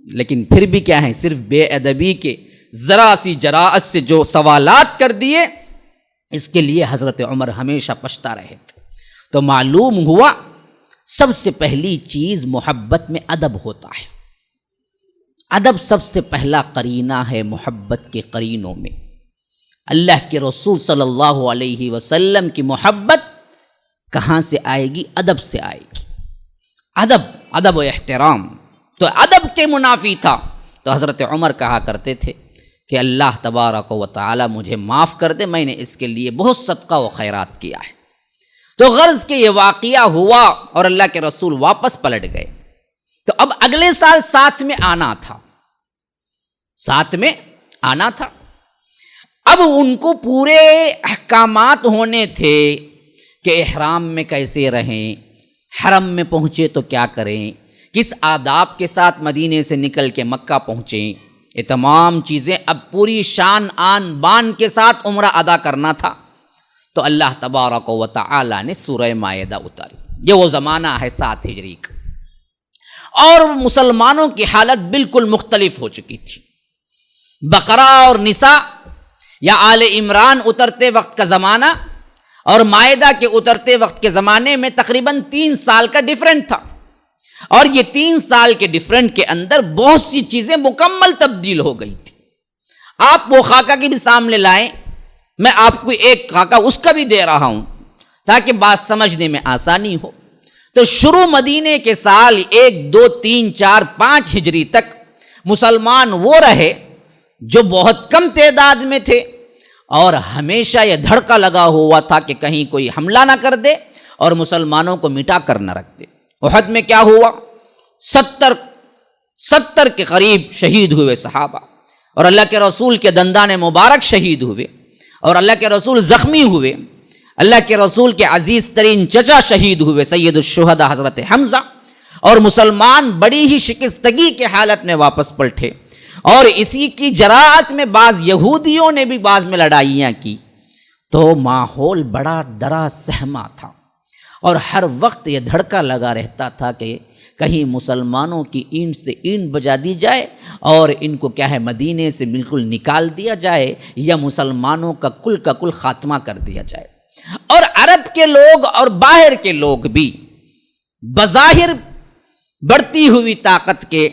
لیکن پھر بھی کیا ہے، صرف بے ادبی کے ذرا سی جراءت سے جو سوالات کر دیے، اس کے لیے حضرت عمر ہمیشہ پچھتا رہے تھے۔ تو معلوم ہوا سب سے پہلی چیز محبت میں ادب ہوتا ہے۔ ادب سب سے پہلا قرینہ ہے محبت کے قرینوں میں۔ اللہ کے رسول صلی اللہ علیہ وسلم کی محبت کہاں سے آئے گی؟ ادب سے آئے گی۔ ادب و احترام تو ادب کے منافی تھا۔ تو حضرت عمر کہا کرتے تھے کہ اللہ تبارک و تعالی مجھے معاف کر دے، میں نے اس کے لیے بہت صدقہ و خیرات کیا ہے۔ تو غرض کہ یہ واقعہ ہوا اور اللہ کے رسول واپس پلٹ گئے۔ تو اب اگلے سال ساتھ میں آنا تھا۔ اب ان کو پورے احکامات ہونے تھے کہ احرام میں کیسے رہیں، حرم میں پہنچے تو کیا کریں، کس آداب کے ساتھ مدینے سے نکل کے مکہ پہنچیں، یہ تمام چیزیں اب پوری شان آن بان کے ساتھ عمرہ ادا کرنا تھا۔ تو اللہ تبارک و تعالی نے سورہ مائدہ اتاری۔ یہ وہ زمانہ ہے 7 ہجری کا، اور مسلمانوں کی حالت بالکل مختلف ہو چکی تھی۔ بقرہ اور نساء یا آل عمران اترتے وقت کا زمانہ اور مائدہ کے اترتے وقت کے زمانے میں تقریباً 3 سال کا ڈیفرنٹ تھا، اور یہ 3 سال کے ڈیفرنٹ کے اندر بہت سی چیزیں مکمل تبدیل ہو گئی تھی۔ آپ وہ خاکہ کی بھی سامنے لائیں، میں آپ کو ایک خاکہ اس کا بھی دے رہا ہوں تاکہ بات سمجھنے میں آسانی ہو۔ تو شروع مدینے کے سال 1، 2، 3، 4، 5 ہجری تک مسلمان وہ رہے جو بہت کم تعداد میں تھے، اور ہمیشہ یہ دھڑکا لگا ہوا تھا کہ کہیں کوئی حملہ نہ کر دے اور مسلمانوں کو مٹا کر نہ رکھ دے۔ احد میں کیا ہوا؟ 70 کے قریب شہید ہوئے صحابہ، اور اللہ کے رسول کے دندان مبارک شہید ہوئے، اور اللہ کے رسول زخمی ہوئے۔ اللہ کے رسول کے عزیز ترین چچا شہید ہوئے، سید الشہداء حضرت حمزہ، اور مسلمان بڑی ہی شکستگی کے حالت میں واپس پلٹے۔ اور اسی کی جراءت میں بعض یہودیوں نے بھی بعض میں لڑائیاں کی، تو ماحول بڑا ڈرا سہما تھا، اور ہر وقت یہ دھڑکا لگا رہتا تھا کہ کہیں مسلمانوں کی اینٹ سے اینٹ بجا دی جائے اور ان کو کیا ہے مدینے سے بالکل نکال دیا جائے، یا مسلمانوں کا کل خاتمہ کر دیا جائے۔ اور عرب کے لوگ اور باہر کے لوگ بھی بظاہر بڑھتی ہوئی طاقت کے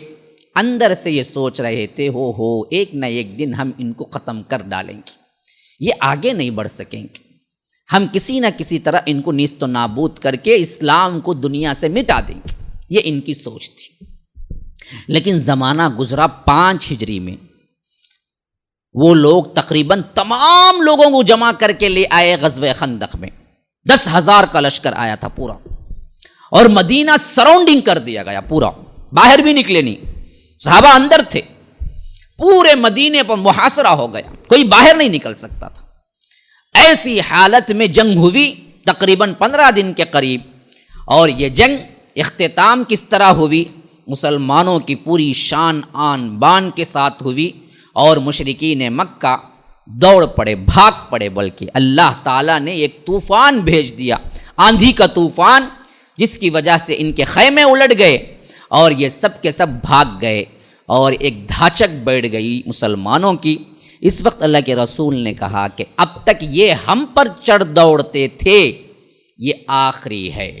اندر سے یہ سوچ رہے تھے ہو ایک نہ ایک دن ہم ان کو ختم کر ڈالیں گے، یہ آگے نہیں بڑھ سکیں گے، ہم کسی نہ کسی طرح ان کو نیست و نابود کر کے اسلام کو دنیا سے مٹا دیں گے، یہ ان کی سوچ تھی۔ لیکن زمانہ گزرا 5 ہجری میں، وہ لوگ تقریباً تمام لوگوں کو جمع کر کے لے آئے غزوہ خندق میں، 10,000 کا لشکر آیا تھا پورا، اور مدینہ سراؤنڈنگ کر دیا گیا پورا، باہر بھی نکلے نہیں، صحابہ اندر تھے، پورے مدینے پر محاصرہ ہو گیا، کوئی باہر نہیں نکل سکتا تھا۔ ایسی حالت میں جنگ ہوئی تقریباً 15 دن کے قریب، اور یہ جنگ اختتام کس طرح ہوئی؟ مسلمانوں کی پوری شان آن بان کے ساتھ ہوئی، اور مشرکین مکہ دوڑ پڑے، بھاگ پڑے، بلکہ اللہ تعالیٰ نے ایک طوفان بھیج دیا، آندھی کا طوفان، جس کی وجہ سے ان کے خیمے الٹ گئے اور یہ سب کے سب بھاگ گئے، اور ایک دھاچک بیٹھ گئی مسلمانوں کی۔ اس وقت اللہ کے رسول نے کہا کہ اب تک یہ ہم پر چڑھ دوڑتے تھے، یہ آخری ہے،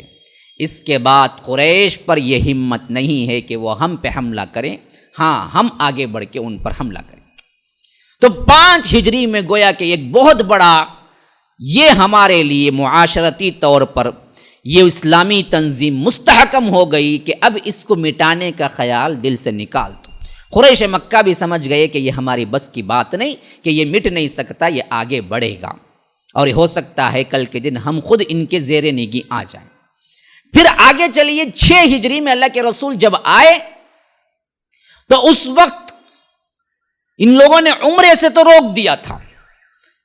اس کے بعد قریش پر یہ ہمت نہیں ہے کہ وہ ہم پہ حملہ کریں، ہاں ہم آگے بڑھ کے ان پر حملہ کریں۔ تو 5 ہجری میں گویا کہ ایک بہت بڑا یہ ہمارے لیے معاشرتی طور پر یہ اسلامی تنظیم مستحکم ہو گئی کہ اب اس کو مٹانے کا خیال دل سے نکال دو۔ قریش مکہ بھی سمجھ گئے کہ یہ ہماری بس کی بات نہیں، کہ یہ مٹ نہیں سکتا، یہ آگے بڑھے گا، اور ہو سکتا ہے کل کے دن ہم خود ان کے زیر نگی آ جائیں۔ پھر آگے چلیے 6 ہجری میں اللہ کے رسول جب آئے تو اس وقت ان لوگوں نے عمرے سے تو روک دیا تھا،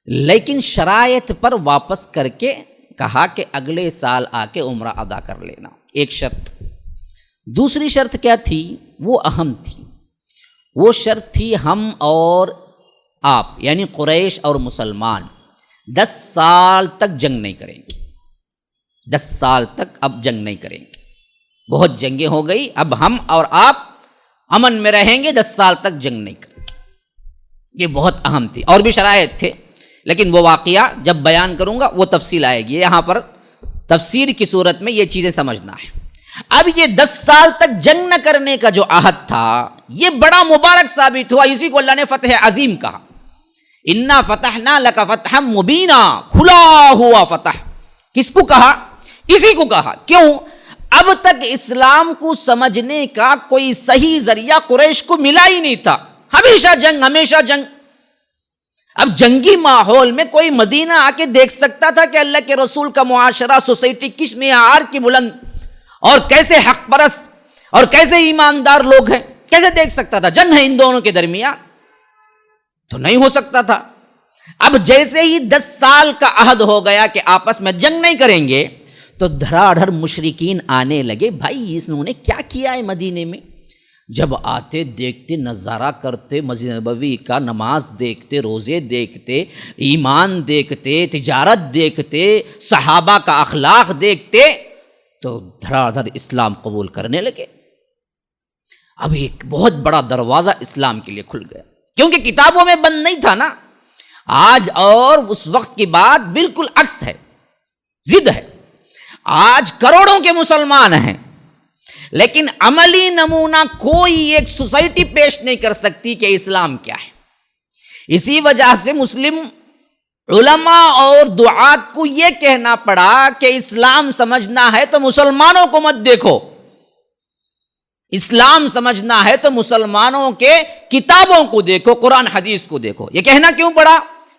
لیکن شرائط پر واپس کر کے کہا کہ اگلے سال آ کے عمرہ ادا کر لینا، ایک شرط۔ دوسری شرط کیا تھی؟ وہ اہم تھی، وہ شرط تھی ہم اور آپ یعنی قریش اور مسلمان 10 سال تک جنگ نہیں کریں گے، 10 سال تک اب جنگ نہیں کریں گے، بہت جنگیں ہو گئی، اب ہم اور آپ امن میں رہیں گے، 10 سال تک جنگ نہیں کریں گے۔ یہ بہت اہم تھی، اور بھی شرائط تھے، لیکن وہ واقعہ جب بیان کروں گا وہ تفصیل آئے گی، یہاں پر تفسیر کی صورت میں یہ چیزیں سمجھنا ہے۔ اب یہ 10 سال تک جنگ نہ کرنے کا جو عہد تھا یہ بڑا مبارک ثابت ہوا، اسی کو اللہ نے فتح عظیم کہا، انا فتحنا لک فتحا مبینا، کھلا ہوا فتح۔ کس کو کہا؟ اسی کو کہا۔ کیوں؟ اب تک اسلام کو سمجھنے کا کوئی صحیح ذریعہ قریش کو ملا ہی نہیں تھا، ہمیشہ جنگ، ہمیشہ جنگ۔ اب جنگی ماحول میں کوئی مدینہ آ کے دیکھ سکتا تھا کہ اللہ کے رسول کا معاشرہ، سوسائٹی کس معیار کی بلند اور کیسے حق پرست اور کیسے ایماندار لوگ ہیں، کیسے دیکھ سکتا تھا؟ جنگ ہے ان دونوں کے درمیان، تو نہیں ہو سکتا تھا۔ اب جیسے ہی 10 سال کا عہد ہو گیا کہ آپس میں جنگ نہیں کریں گے، تو دھڑا دھڑ مشرکین آنے لگے، بھائی انہوں نے کیا کیا ہے مدینے میں؟ جب آتے دیکھتے، نظارہ کرتے مسجد نبوی کا، نماز دیکھتے، روزے دیکھتے، ایمان دیکھتے، تجارت دیکھتے، صحابہ کا اخلاق دیکھتے، تو دھڑا دھڑ اسلام قبول کرنے لگے۔ اب ایک بہت بڑا دروازہ اسلام کے لیے کھل گیا، کیونکہ کتابوں میں بند نہیں تھا نا۔ آج اور اس وقت کی بات بالکل عکس ہے، ضد ہے۔ آج کروڑوں کے مسلمان ہیں، لیکن عملی نمونہ کوئی ایک سوسائٹی پیش نہیں کر سکتی کہ اسلام کیا ہے۔ اسی وجہ سے مسلم علماء اور دعات کو یہ کہنا پڑا کہ اسلام سمجھنا ہے تو مسلمانوں کو مت دیکھو، اسلام سمجھنا ہے تو مسلمانوں کے کتابوں کو دیکھو، قرآن حدیث کو دیکھو۔ یہ کہنا کیوں پڑا؟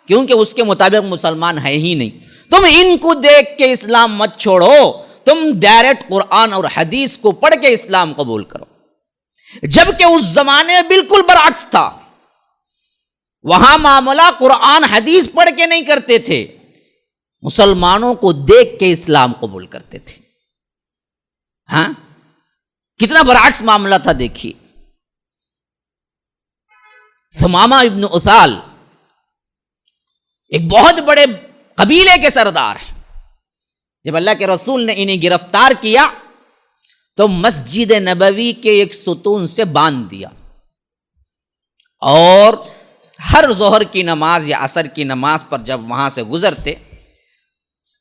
کیونکہ اس کے مطابق مسلمان ہے ہی نہیں۔ تم ان کو دیکھ کے اسلام مت چھوڑو، تم ڈائریکٹ قرآن اور حدیث کو پڑھ کے اسلام قبول کرو۔ جبکہ اس زمانے میں بالکل برعکس تھا، وہاں معاملہ قرآن حدیث پڑھ کے نہیں کرتے تھے، مسلمانوں کو دیکھ کے اسلام قبول کرتے تھے۔ ہاں، کتنا برعکس معاملہ تھا دیکھیے۔ ثمامہ ابن اثال ایک بہت بڑے قبیلے کے سردار ہیں۔ جب اللہ کے رسول نے انہیں گرفتار کیا تو مسجد نبوی کے ایک ستون سے باندھ دیا، اور ہر ظہر کی نماز یا عصر کی نماز پر جب وہاں سے گزرتے،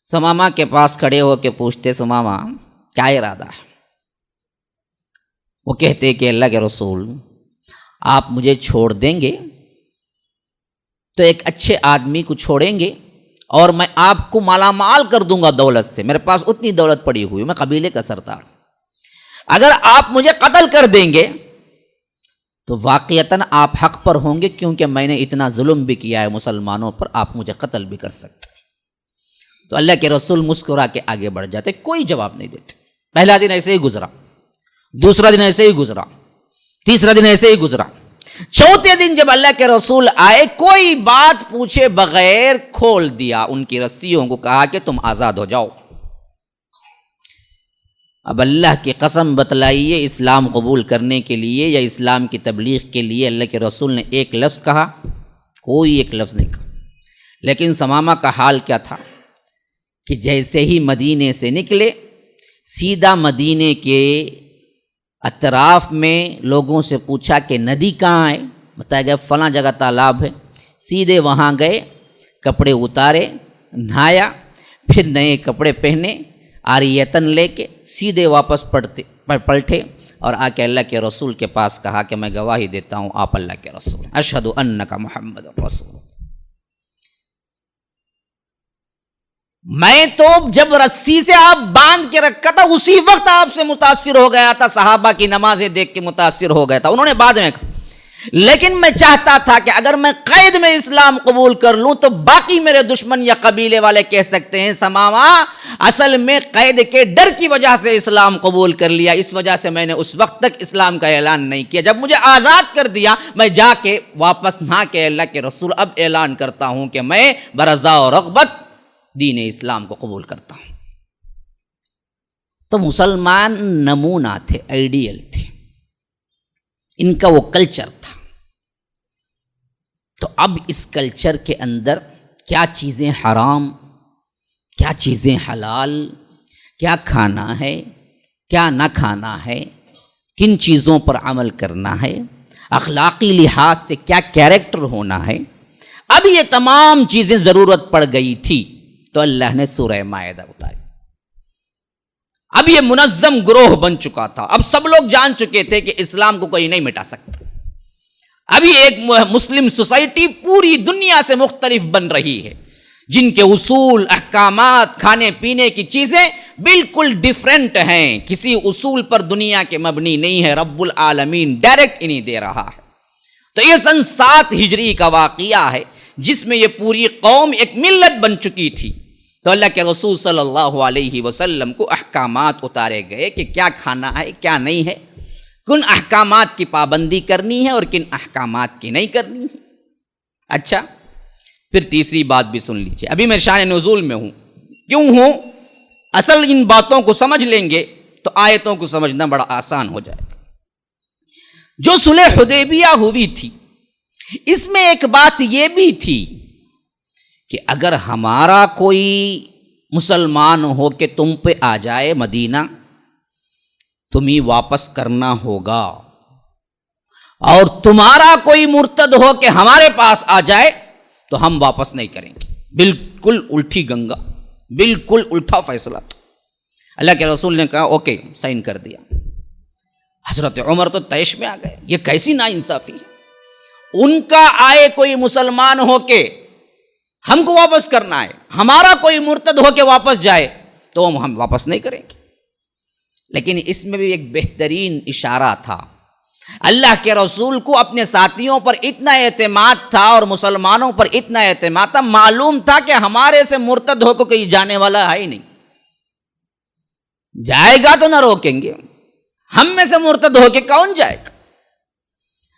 ثمامہ کے پاس کھڑے ہو کے پوچھتے، ثمامہ کیا ارادہ ہے؟ وہ کہتے کہ اللہ کے رسول آپ مجھے چھوڑ دیں گے تو ایک اچھے آدمی کو چھوڑیں گے، اور میں آپ کو مالا مال کر دوں گا دولت سے، میرے پاس اتنی دولت پڑی ہوئی، میں قبیلے کا سردار ہوں، اگر آپ مجھے قتل کر دیں گے تو واقعتاً آپ حق پر ہوں گے، کیونکہ میں نے اتنا ظلم بھی کیا ہے مسلمانوں پر، آپ مجھے قتل بھی کر سکتے ہیں۔ تو اللہ کے رسول مسکرا کے آگے بڑھ جاتے، کوئی جواب نہیں دیتے۔ پہلا دن ایسے ہی گزرا، دوسرا دن ایسے ہی گزرا، تیسرا دن ایسے ہی گزرا، چوتھے دن جب اللہ کے رسول آئے، کوئی بات پوچھے بغیر کھول دیا ان کی رسیوں کو، کہا کہ تم آزاد ہو جاؤ۔ اب اللہ کی قسم بتلائیے، اسلام قبول کرنے کے لیے یا اسلام کی تبلیغ کے لیے اللہ کے رسول نے ایک لفظ کہا؟ کوئی ایک لفظ نہیں کہا۔ لیکن ثمامہ کا حال کیا تھا کہ جیسے ہی مدینے سے نکلے، سیدھا مدینے کے اطراف میں لوگوں سے پوچھا کہ ندی کہاں ہے، بتایا گیا فلاں جگہ تالاب ہے، سیدھے وہاں گئے، کپڑے اتارے، نہایا، پھر نئے کپڑے پہنے، عاریتاً لے کے سیدھے واپس پلٹے، اور آ کے اللہ کے رسول کے پاس کہا کہ میں گواہی دیتا ہوں آپ اللہ کے رسول، اشہد انک محمد رسول۔ میں تو جب رسی سے آپ باندھ کے رکھا تھا اسی وقت آپ سے متاثر ہو گیا تھا، صحابہ کی نمازیں دیکھ کے متاثر ہو گیا تھا، انہوں نے بعد میں کہا، لیکن میں چاہتا تھا کہ اگر میں قید میں اسلام قبول کر لوں تو باقی میرے دشمن یا قبیلے والے کہہ سکتے ہیں ثمامہ اصل میں قید کے ڈر کی وجہ سے اسلام قبول کر لیا، اس وجہ سے میں نے اس وقت تک اسلام کا اعلان نہیں کیا، جب مجھے آزاد کر دیا میں جا کے واپس نہ کہ اللہ کے رسول اب اعلان کرتا ہوں کہ میں برضا و رغبت دین اسلام کو قبول کرتا ہوں۔ تو مسلمان نمونہ تھے، آئیڈیل تھے، ان کا وہ کلچر تھا۔ تو اب اس کلچر کے اندر کیا چیزیں حرام، کیا چیزیں حلال، کیا کھانا ہے، کیا نہ کھانا ہے، کن چیزوں پر عمل کرنا ہے، اخلاقی لحاظ سے کیا کیریکٹر ہونا ہے، اب یہ تمام چیزیں ضرورت پڑ گئی تھی تو اللہ نے سورہ مائدہ اتاری۔ اب یہ منظم گروہ بن چکا تھا، اب سب لوگ جان چکے تھے کہ اسلام کو کوئی نہیں مٹا سکتا۔ ابھی ایک مسلم سوسائٹی پوری دنیا سے مختلف بن رہی ہے، جن کے اصول، احکامات، کھانے پینے کی چیزیں بالکل ڈیفرنٹ ہیں، کسی اصول پر دنیا کے مبنی نہیں ہے، رب العالمین ڈائریکٹ انہیں دے رہا ہے۔ تو یہ سن 7 ہجری کا واقعہ ہے جس میں یہ پوری قوم ایک ملت بن چکی تھی۔ تو اللہ کے رسول صلی اللہ علیہ وسلم کو احکامات اتارے گئے کہ کیا کھانا ہے، کیا نہیں ہے، کن احکامات کی پابندی کرنی ہے اور کن احکامات کی نہیں کرنی ہے۔ اچھا، پھر تیسری بات بھی سن لیجیے، ابھی میں شان نزول میں ہوں، کیوں ہوں؟ اصل ان باتوں کو سمجھ لیں گے تو آیتوں کو سمجھنا بڑا آسان ہو جائے گا۔ جو صلح حدیبیہ ہوئی تھی، اس میں ایک بات یہ بھی تھی کہ اگر ہمارا کوئی مسلمان ہو کہ تم پہ آ جائے مدینہ، تمہیں واپس کرنا ہوگا، اور تمہارا کوئی مرتد ہو کہ ہمارے پاس آ جائے تو ہم واپس نہیں کریں گے۔ بالکل الٹی گنگا، بالکل الٹا فیصلہ تھا۔ اللہ کے رسول نے کہا اوکے، سائن کر دیا۔ حضرت عمر تو طیش میں آ گئے، یہ کیسی ناانصافی ہے، ان کا آئے کوئی مسلمان ہو کے ہم کو واپس کرنا ہے، ہمارا کوئی مرتد ہو کے واپس جائے تو ہم واپس نہیں کریں گے۔ لیکن اس میں بھی ایک بہترین اشارہ تھا، اللہ کے رسول کو اپنے ساتھیوں پر اتنا اعتماد تھا اور مسلمانوں پر اتنا اعتماد تھا، معلوم تھا کہ ہمارے سے مرتد ہو کے کوئی جانے والا ہے ہی نہیں، جائے گا تو نہ روکیں گے، ہم میں سے مرتد ہو کے کون جائے گا؟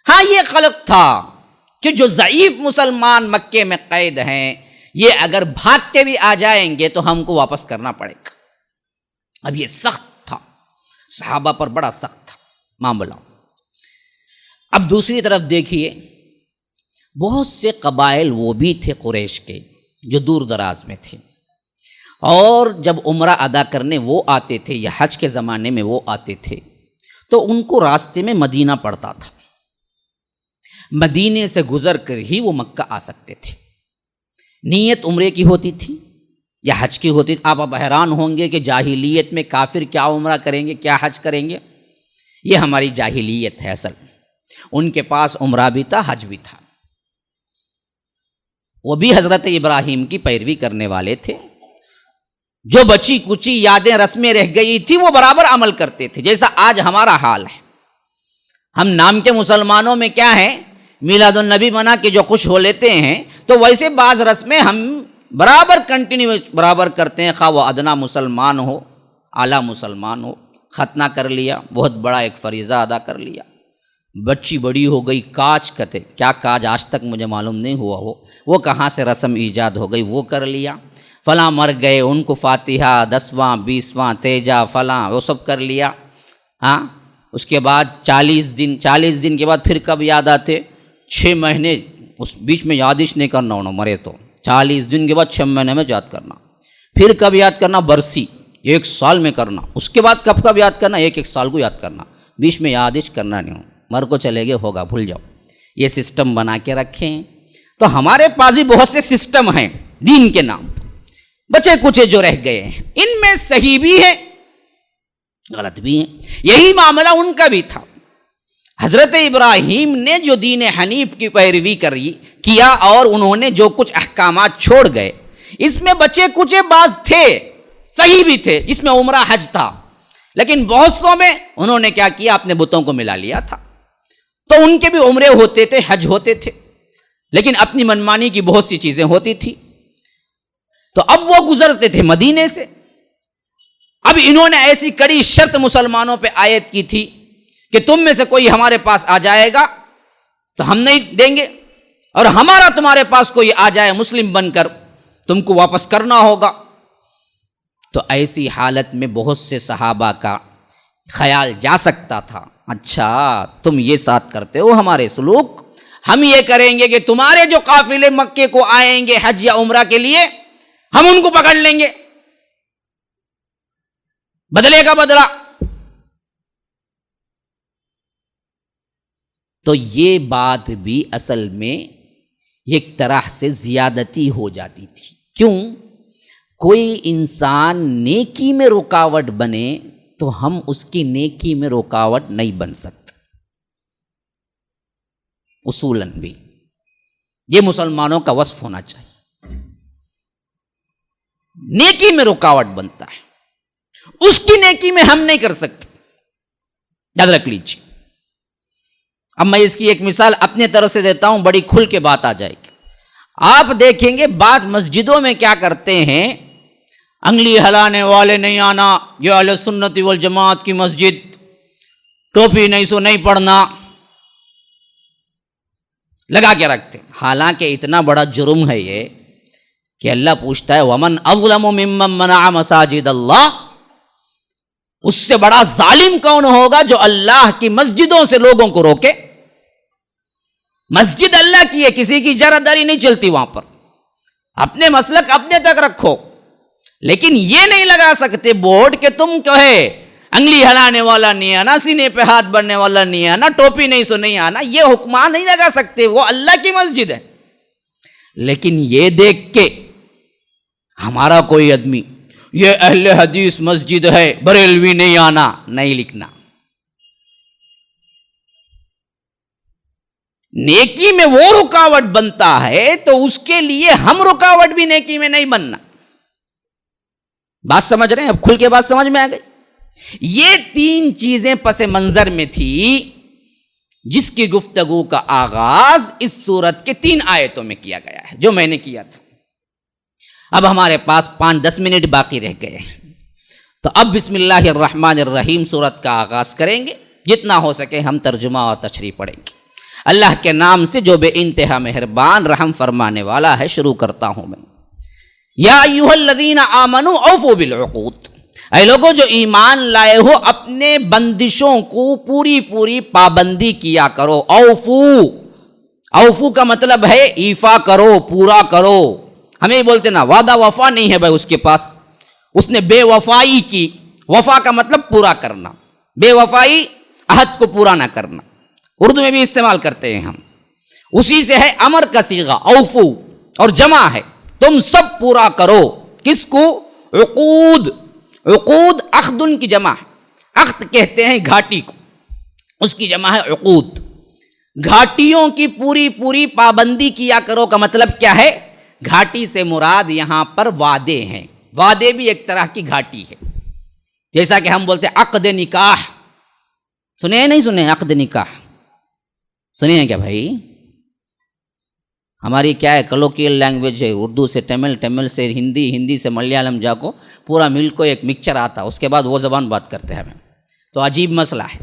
ہاں، یہ خلق تھا کہ جو ضعیف مسلمان مکے میں قید ہیں، یہ اگر بھاگ کے بھی آ جائیں گے تو ہم کو واپس کرنا پڑے گا۔ اب یہ سخت تھا، صحابہ پر بڑا سخت تھا معاملہ۔ اب دوسری طرف دیکھیے، بہت سے قبائل وہ بھی تھے قریش کے جو دور دراز میں تھے، اور جب عمرہ ادا کرنے وہ آتے تھے یا حج کے زمانے میں وہ آتے تھے تو ان کو راستے میں مدینہ پڑتا تھا، مدینے سے گزر کر ہی وہ مکہ آ سکتے تھے۔ نیت عمرے کی ہوتی تھی یا حج کی ہوتی تھی۔ آپ اب حیران ہوں گے کہ جاہلیت میں کافر کیا عمرہ کریں گے، کیا حج کریں گے؟ یہ ہماری جاہلیت ہے اصل۔ ان کے پاس عمرہ بھی تھا، حج بھی تھا، وہ بھی حضرت ابراہیم کی پیروی کرنے والے تھے۔ جو بچی کچی یادیں رسمیں رہ گئی تھی وہ برابر عمل کرتے تھے، جیسا آج ہمارا حال ہے۔ ہم نام کے مسلمانوں میں کیا ہے، میلاد النبی منا کے جو خوش ہو لیتے ہیں، تو ویسے بعض رسمیں ہم برابر کنٹینیو برابر کرتے ہیں، خواہ وہ ادنا مسلمان ہو اعلیٰ مسلمان ہو۔ ختنہ کر لیا، بہت بڑا ایک فریضہ ادا کر لیا، بچی بڑی ہو گئی، کاج کتے کیا کاج آج تک مجھے معلوم نہیں ہوا ہو، وہ کہاں سے رسم ایجاد ہو گئی، وہ کر لیا۔ فلاں مر گئے، ان کو فاتحہ 10واں 20واں تیجا فلاں وہ سب کر لیا۔ ہاں، اس کے بعد 40 دن کے بعد پھر کب یاد آتے؟ 6 مہینے اس بیچ میں یادش نہیں کرنا، انہوں مرے تو 40 دن کے بعد 6 مہینے میں یاد کرنا۔ پھر کب یاد کرنا؟ برسی 1 سال میں کرنا۔ اس کے بعد کب یاد کرنا؟ ایک سال کو یاد کرنا، بیچ میں یادش کرنا نہیں ہو، مر کو چلے گئے ہوگا بھول جاؤ۔ یہ سسٹم بنا کے رکھیں۔ تو ہمارے پاس بھی بہت سے سسٹم ہیں دین کے نام پر، بچے کچے جو رہ گئے ہیں، ان میں صحیح بھی ہے غلط بھی ہیں۔ یہی معاملہ ان کا بھی تھا۔ حضرت ابراہیم نے جو دین حنیف کی پیروی کیا اور انہوں نے جو کچھ احکامات چھوڑ گئے، اس میں بچے کچے بعض تھے، صحیح بھی تھے، اس میں عمرہ حج تھا، لیکن بہت سو میں انہوں نے کیا کیا، اپنے بتوں کو ملا لیا تھا۔ تو ان کے بھی عمرے ہوتے تھے، حج ہوتے تھے، لیکن اپنی منمانی کی بہت سی چیزیں ہوتی تھی۔ تو اب وہ گزرتے تھے مدینے سے۔ اب انہوں نے ایسی کڑی شرط مسلمانوں پہ عائد کی تھی کہ تم میں سے کوئی ہمارے پاس آ جائے گا تو ہم نہیں دیں گے، اور ہمارا تمہارے پاس کوئی آ جائے مسلم بن کر تم کو واپس کرنا ہوگا۔ تو ایسی حالت میں بہت سے صحابہ کا خیال جا سکتا تھا، اچھا تم یہ ساتھ کرتے ہو ہمارے سلوک، ہم یہ کریں گے کہ تمہارے جو قافلے مکے کو آئیں گے حج یا عمرہ کے لیے، ہم ان کو پکڑ لیں گے، بدلے کا بدلہ۔ تو یہ بات بھی اصل میں ایک طرح سے زیادتی ہو جاتی تھی۔ کیوں؟ کوئی انسان نیکی میں رکاوٹ بنے تو ہم اس کی نیکی میں رکاوٹ نہیں بن سکتے، اصولاً بھی یہ مسلمانوں کا وصف ہونا چاہیے۔ نیکی میں رکاوٹ بنتا ہے، اس کی نیکی میں ہم نہیں کر سکتے، یاد رکھ لیجیے۔ اب میں اس کی ایک مثال اپنے طرف سے دیتا ہوں، بڑی کھل کے بات آ جائے گی۔ آپ دیکھیں گے بعض مسجدوں میں کیا کرتے ہیں، انگلی ہلانے والے نہیں آنا، یہ اہل سنت والجماعت کی مسجد، ٹوپی نہیں سو نہیں پڑھنا لگا کے رکھتے۔ حالانکہ اتنا بڑا جرم ہے یہ کہ اللہ پوچھتا ہے وَمَنْ أَظْلَمُ مِمَّنْ مَنَعَ مَسَاجِدَ اللَّهِ، اس سے بڑا ظالم کون ہوگا جو اللہ کی مسجدوں سے لوگوں کو روکے۔ مسجد اللہ کی ہے، کسی کی جراداری نہیں چلتی وہاں پر، اپنے مسلک اپنے تک رکھو، لیکن یہ نہیں لگا سکتے بورڈ کہ تم جو ہے انگلی ہلانے والا نہیں آنا، سینے پہ ہاتھ بڑھنے والا نہیں آنا، ٹوپی نہیں سو نہیں آنا، یہ حکمان نہیں لگا سکتے، وہ اللہ کی مسجد ہے۔ لیکن یہ دیکھ کے ہمارا کوئی آدمی یہ اہل حدیث مسجد ہے، بریلوی نہیں آنا، نہیں لکھنا۔ نیکی میں وہ رکاوٹ بنتا ہے تو اس کے لیے ہم رکاوٹ بھی نیکی میں نہیں بننا۔ بات سمجھ رہے ہیں؟ اب کھل کے بات سمجھ میں آ گئی۔ یہ 3 چیزیں پس منظر میں تھی جس کی گفتگو کا آغاز اس سورت کے 3 آیتوں میں کیا گیا ہے، جو میں نے کیا تھا۔ اب ہمارے پاس 5-10 منٹ باقی رہ گئے ہیں، تو اب بسم اللہ الرحمن الرحیم سورت کا آغاز کریں گے، جتنا ہو سکے ہم ترجمہ اور تشریح پڑھیں گے۔ اللہ کے نام سے جو بے انتہا مہربان رحم فرمانے والا ہے۔ شروع کرتا ہوں میں۔ یا ایھا الذین آمنوا اوفوا بالعقود، اے لوگوں جو ایمان لائے ہو اپنے بندشوں کو پوری پابندی کیا کرو۔ اوفو کا مطلب ہے ایفا کرو، پورا کرو۔ ہمیں بولتے نا وعدہ وفا نہیں ہے بھائی اس کے پاس، اس نے بے وفائی کی. وفا کا مطلب پورا کرنا، بے وفائی عہد کو پورا نہ کرنا، اردو میں بھی استعمال کرتے ہیں ہم. اسی سے ہے امر کا صیغہ اوفو، اور جمع ہے تم سب پورا کرو. کس کو؟ عقود. عقود عقدن کی جمع ہے. عقد کہتے ہیں گھاٹی کو، اس کی جمع ہے عقود. گھاٹیوں کی پوری پابندی کیا کرو کا مطلب کیا ہے؟ گھاٹی سے مراد یہاں پر وعدے ہیں. وعدے بھی ایک طرح کی گھاٹی ہے. جیسا کہ ہم بولتے ہیں عقد نکاح. سنے ہیں نہیں سنے؟ عقد نکاح سنے ہیں کیا بھائی؟ ہماری کیا ہے کلوکیل لینگویج ہے، اردو سے تمل، تمل سے ہندی، ہندی سے ملیالم جا کو پورا مل کو ایک مکسچر آتا، اس کے بعد وہ زبان بات کرتے ہیں ہمیں، تو عجیب مسئلہ ہے.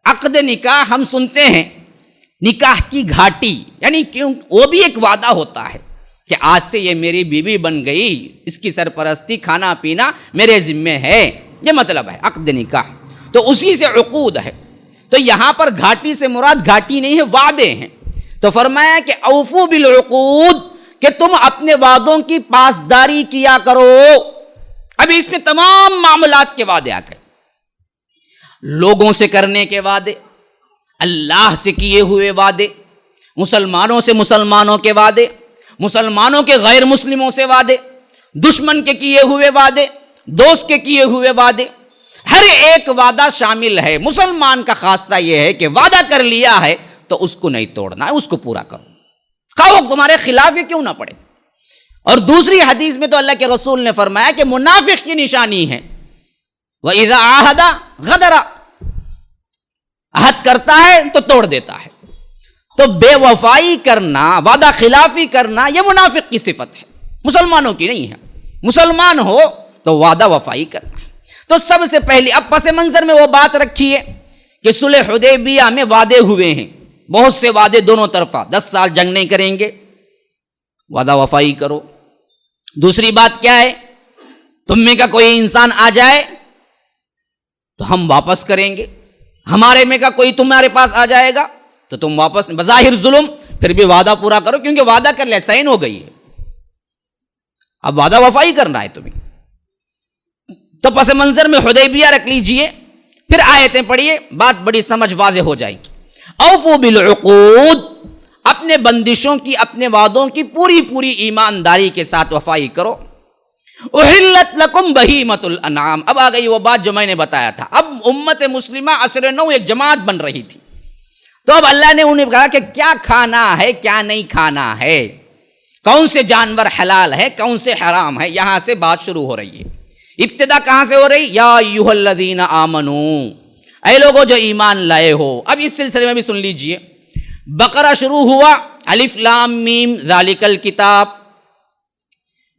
عقد نکاح ہم سنتے ہیں، نکاح کی گھاٹی یعنی کیوں؟ وہ بھی ایک وعدہ ہوتا ہے کہ آج سے یہ میری بیوی بن گئی، اس کی سرپرستی کھانا پینا میرے ذمے ہے، یہ مطلب ہے عقد نکاح. تو اسی سے عقود ہے. تو یہاں پر گھاٹی سے مراد گھاٹی نہیں ہے، وعدے ہیں. تو فرمایا کہ اوفو بالعقود، کہ تم اپنے وعدوں کی پاسداری کیا کرو. ابھی اس میں تمام معاملات کے وعدے آ گئے. لوگوں سے کرنے کے وعدے، اللہ سے کیے ہوئے وعدے، مسلمانوں سے مسلمانوں کے وعدے، مسلمانوں کے غیر مسلموں سے وعدے، دشمن کے کیے ہوئے وعدے، دوست کے کیے ہوئے وعدے، ہر ایک وعدہ شامل ہے. مسلمان کا خاصہ یہ ہے کہ وعدہ کر لیا ہے تو اس کو نہیں توڑنا ہے، اس کو پورا کرو، خواہ وہ تمہارے خلاف ہی کیوں نہ پڑے. اور دوسری حدیث میں تو اللہ کے رسول نے فرمایا کہ منافق کی نشانی ہے وَإِذَا عَاهَدَ غَدَرَ، عہد کرتا ہے تو توڑ دیتا ہے. تو بے وفائی کرنا، وعدہ خلافی کرنا، یہ منافق کی صفت ہے، مسلمانوں کی نہیں ہے. مسلمان ہو تو وعدہ وفائی کرنا. تو سب سے پہلی اب پس منظر میں وہ بات رکھی ہے کہ صلح حدیبیہ میں وعدے ہوئے ہیں، بہت سے وعدے دونوں طرفہ، 10 سال جنگ نہیں کریں گے، وعدہ وفائی کرو. دوسری بات کیا ہے؟ تم میں کا کوئی انسان آ جائے تو ہم واپس کریں گے، ہمارے میں کا کوئی تمہارے پاس آ جائے گا تو تم واپس. بظاہر ظلم، پھر بھی وعدہ پورا کرو، کیونکہ وعدہ کر لے، سائن ہو گئی ہے، اب وعدہ وفائی کرنا ہے تمہیں. تو پس منظر میں حدیبیہ رکھ لیجئے، پھر آیتیں پڑھیے، بات بڑی سمجھ واضح ہو جائے گی. اوفو بالعقود، اپنے بندشوں کی، اپنے وعدوں کی پوری ایمانداری کے ساتھ وفائی کرو. احلت لکم بہیمۃ الانعام، اب آ گئی وہ بات جو میں نے بتایا تھا. اب امت مسلمہ عصر نو ایک جماعت بن رہی تھی، تو اب اللہ نے انہیں کہا کہ کیا کھانا ہے، کیا نہیں کھانا ہے، کون سے جانور حلال ہے، کون سے حرام ہے. یہاں سے بات شروع ہو رہی ہے. ابتدا کہاں سے ہو رہی؟ یا ایھا الذین آمنو، اے لوگوں جو ایمان لائے ہو. اب اس سلسلے میں بھی سن لیجئے، بقرہ شروع ہوا، الف لام میم ذالک الکتاب،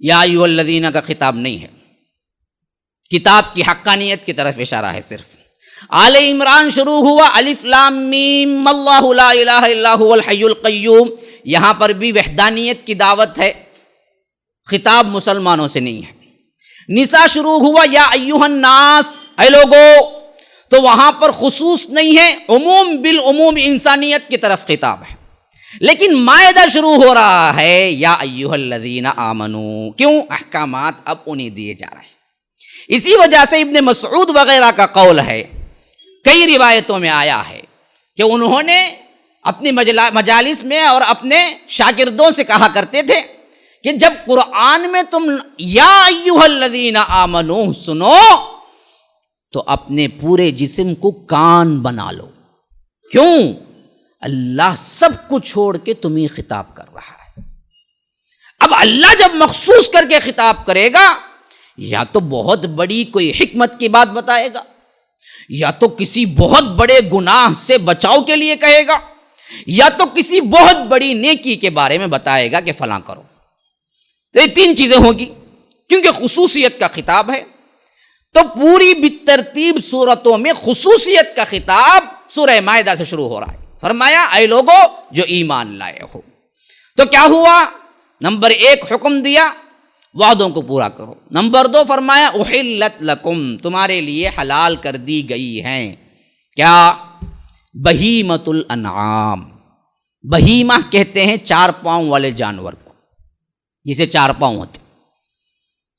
یا ایھا الذین کا خطاب نہیں ہے، کتاب کی حقانیت کی طرف اشارہ ہے صرف. آل عمران شروع ہوا، الف لام میم اللہ لا الہ الا هو الحی القیوم، یہاں پر بھی وحدانیت کی دعوت ہے، خطاب مسلمانوں سے نہیں ہے. نساء شروع ہوا، یا ایھا الناس، اے لوگو، تو وہاں پر خصوص نہیں ہے، عموم بالعموم انسانیت کی طرف خطاب ہے. لیکن مائدہ شروع ہو رہا ہے یا ایھا الذین آمنو، کیوں؟ احکامات اب انہیں دیے جا رہے ہیں. اسی وجہ سے ابن مسعود وغیرہ کا قول ہے، کئی روایتوں میں آیا ہے کہ انہوں نے اپنی مجالس میں اور اپنے شاگردوں سے کہا کرتے تھے کہ جب قرآن میں تم یا ایھا الذین آمنو سنو تو اپنے پورے جسم کو کان بنا لو. کیوں؟ اللہ سب کو چھوڑ کے تمہیں خطاب کر رہا ہے. اب اللہ جب مخصوص کر کے خطاب کرے گا، یا تو بہت بڑی کوئی حکمت کی بات بتائے گا، یا تو کسی بہت بڑے گناہ سے بچاؤ کے لیے کہے گا، یا تو کسی بہت بڑی نیکی کے بارے میں بتائے گا کہ فلاں کرو. تو یہ 3 چیزیں ہوگی، کیونکہ خصوصیت کا خطاب ہے. تو پوری بالترتیب سورتوں میں خصوصیت کا خطاب سورہ مائدہ سے شروع ہو رہا ہے. فرمایا اے لوگو جو ایمان لائے ہو. تو کیا ہوا؟ نمبر 1 حکم دیا وعدوں کو پورا کرو. نمبر 2 فرمایا احلت لکم، تمہارے لیے حلال کر دی گئی ہیں کیا؟ بہیمۃ الانعام. بہیمہ کہتے ہیں 4 پاؤں والے جانور کو، جسے 4 پاؤں ہوتے.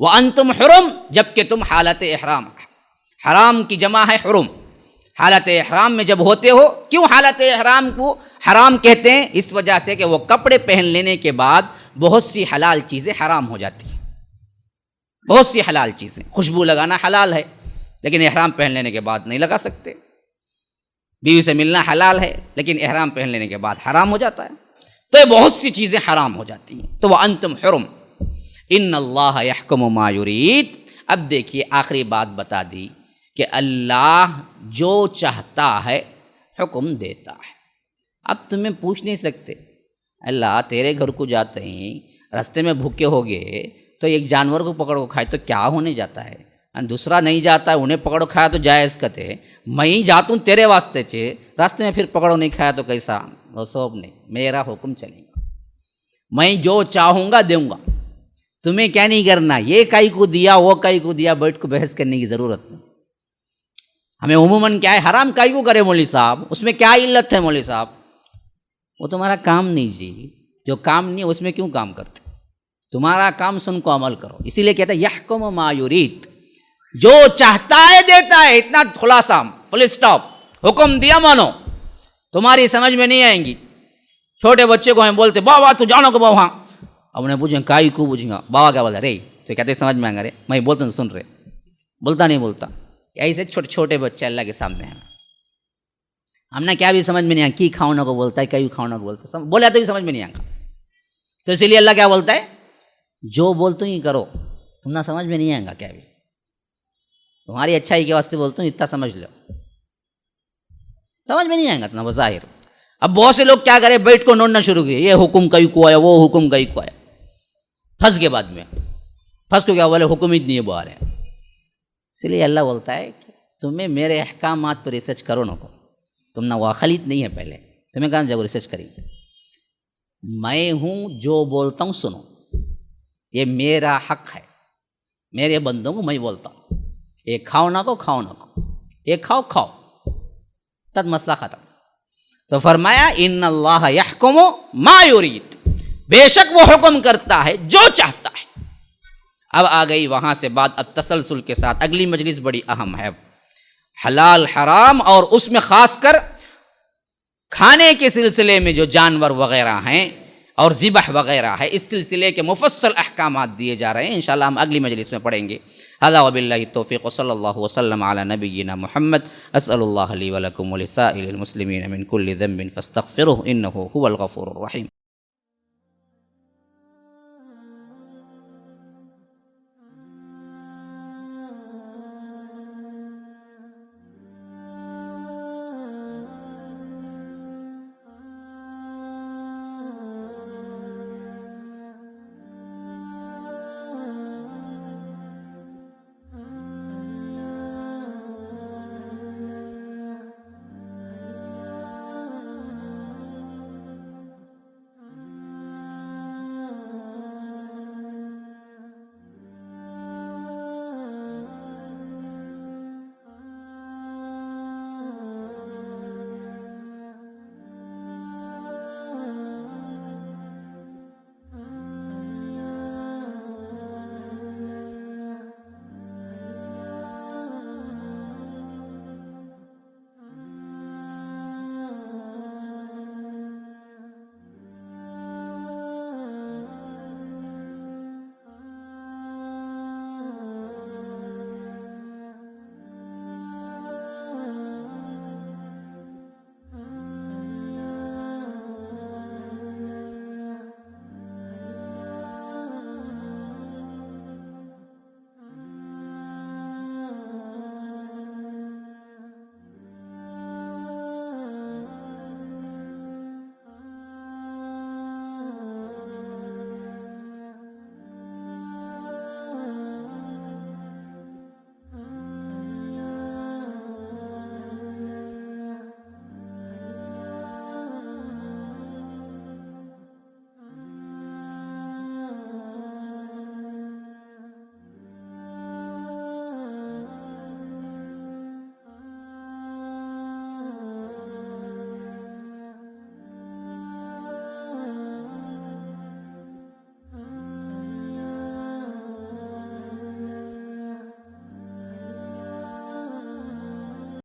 وانتم حرم، جبکہ تم حالت احرام، حرام کی جمع ہے حرم، حالت احرام میں جب ہوتے ہو. کیوں حالت احرام کو حرام کہتے ہیں؟ اس وجہ سے کہ وہ کپڑے پہن لینے کے بعد بہت سی حلال چیزیں حرام ہو جاتی ہیں. بہت سی حلال چیزیں، خوشبو لگانا حلال ہے لیکن احرام پہن لینے کے بعد نہیں لگا سکتے. بیوی سے ملنا حلال ہے لیکن احرام پہن لینے کے بعد حرام ہو جاتا ہے. تو یہ بہت سی چیزیں حرام ہو جاتی ہیں. تو وانتم حرم ان اللہ یحکم ما یرید. اب دیکھیے آخری بات بتا دی کہ اللہ جو چاہتا ہے حکم دیتا ہے. اب تمہیں پوچھ نہیں سکتے اللہ تیرے گھر کو جاتے ہیں راستے میں بھوکے ہو گئے تو ایک جانور کو پکڑ کو کھائے تو کیا ہونے جاتا ہے، دوسرا نہیں جاتا ہے انہیں پکڑو کھایا تو جائز کتے، میں ہی جاتا ہوں تیرے واسطے راستے میں پھر پکڑو نہیں کھایا تو کیسا؟ وہ سب نہیں، میرا حکم چلے گا، میں جو چاہوں گا دوں گا، تمہیں کیا نہیں کرنا. یہ کئی کو دیا وہ کئی کو دیا بیٹھ کو بحث کرنے کی ضرورت نہیں. ہمیں عموماً کیا ہے حرام کئی کو کرے مولوی صاحب، اس میں کیا علت ہے مولوی صاحب؟ وہ تمہارا کام نہیں جی، جو کام نہیں ہے اس میں کیوں کام کرتے؟ تمہارا کام سن کو عمل کرو. اسی لیے کہتا ہے یحکم ما یرید، جو چاہتا ہے دیتا ہے. اتنا خلاصہ فل اسٹاپ، حکم دیا مانو. تمہاری سمجھ میں نہیں آئیں گی. چھوٹے بچے کو ہم بولتے بابا تو جانو کہ بابا، اب انہیں پوچھیں کائی کو پوچھیں گا بابا کیا بولتا رے، تو کہتے سمجھ میں آئیں گا رے، میں بولتا ہوں سن رہے، بولتا نہیں بولتا. ایسے چھوٹے چھوٹے بچے اللہ کے سامنے ہیں. ہم نے کیا بھی سمجھ میں نہیں آیا کی کھاؤنا کو بولتا ہے کئی کھاؤنا کو بولتا ہے، بولے تو بھی سمجھ میں نہیں آئے گا. تو اسی لیے اللہ کیا بولتا ہے جو بولتا ہوں یہ کرو. تم نہ سمجھ میں نہیں آئے گا کیا بھی، تمہاری اچھائی کے واسطے بولتا ہوں اتنا سمجھ لو، سمجھ میں نہیں آئے گا اتنا بظاہر. اب بہت سے لوگ کیا کرے بیٹھ کو نوڑنا شروع کیے، یہ حکم کئی کو آیا وہ حکم کئی کو آیا، پھنس کے بعد میں پھنس کو کیا بولے حکم ہی نہیں بول رہے. اس لیے اللہ بولتا ہے کہ تمہیں میرے احکامات پر ریسرچ کرو نہ کو، تم نہ واخلیت نہیں ہے، پہلے تمہیں کہاں جب ریسرچ کریں. میں ہوں جو بولتا ہوں سنو، یہ میرا حق ہے، میرے بندوں کو میں بولتا ہوں یہ کھاؤ نہ کو کھاؤ نہ کو، یہ کھاؤ کھاؤ، تب مسئلہ ختم. تو فرمایا ان اللہ یحکم ما یرید، بے شک وہ حکم کرتا ہے جو چاہتا ہے. اب آ گئی وہاں سے بات اب تسلسل کے ساتھ. اگلی مجلس بڑی اہم ہے، حلال حرام، اور اس میں خاص کر کھانے کے سلسلے میں جو جانور وغیرہ ہیں اور ذبح وغیرہ ہے، اس سلسلے کے مفصل احکامات دیے جا رہے ہیں. انشاءاللہ ہم اگلی مجلس میں پڑھیں گے. ھذا وباللہ التوفیق وصلی اللہ وسلم علی نبینا محمد. اسأل اللہ لی ولکم ولسائر المسلمین من کل ذنب فاستغفروہ انہ هو الغفور الرحیم.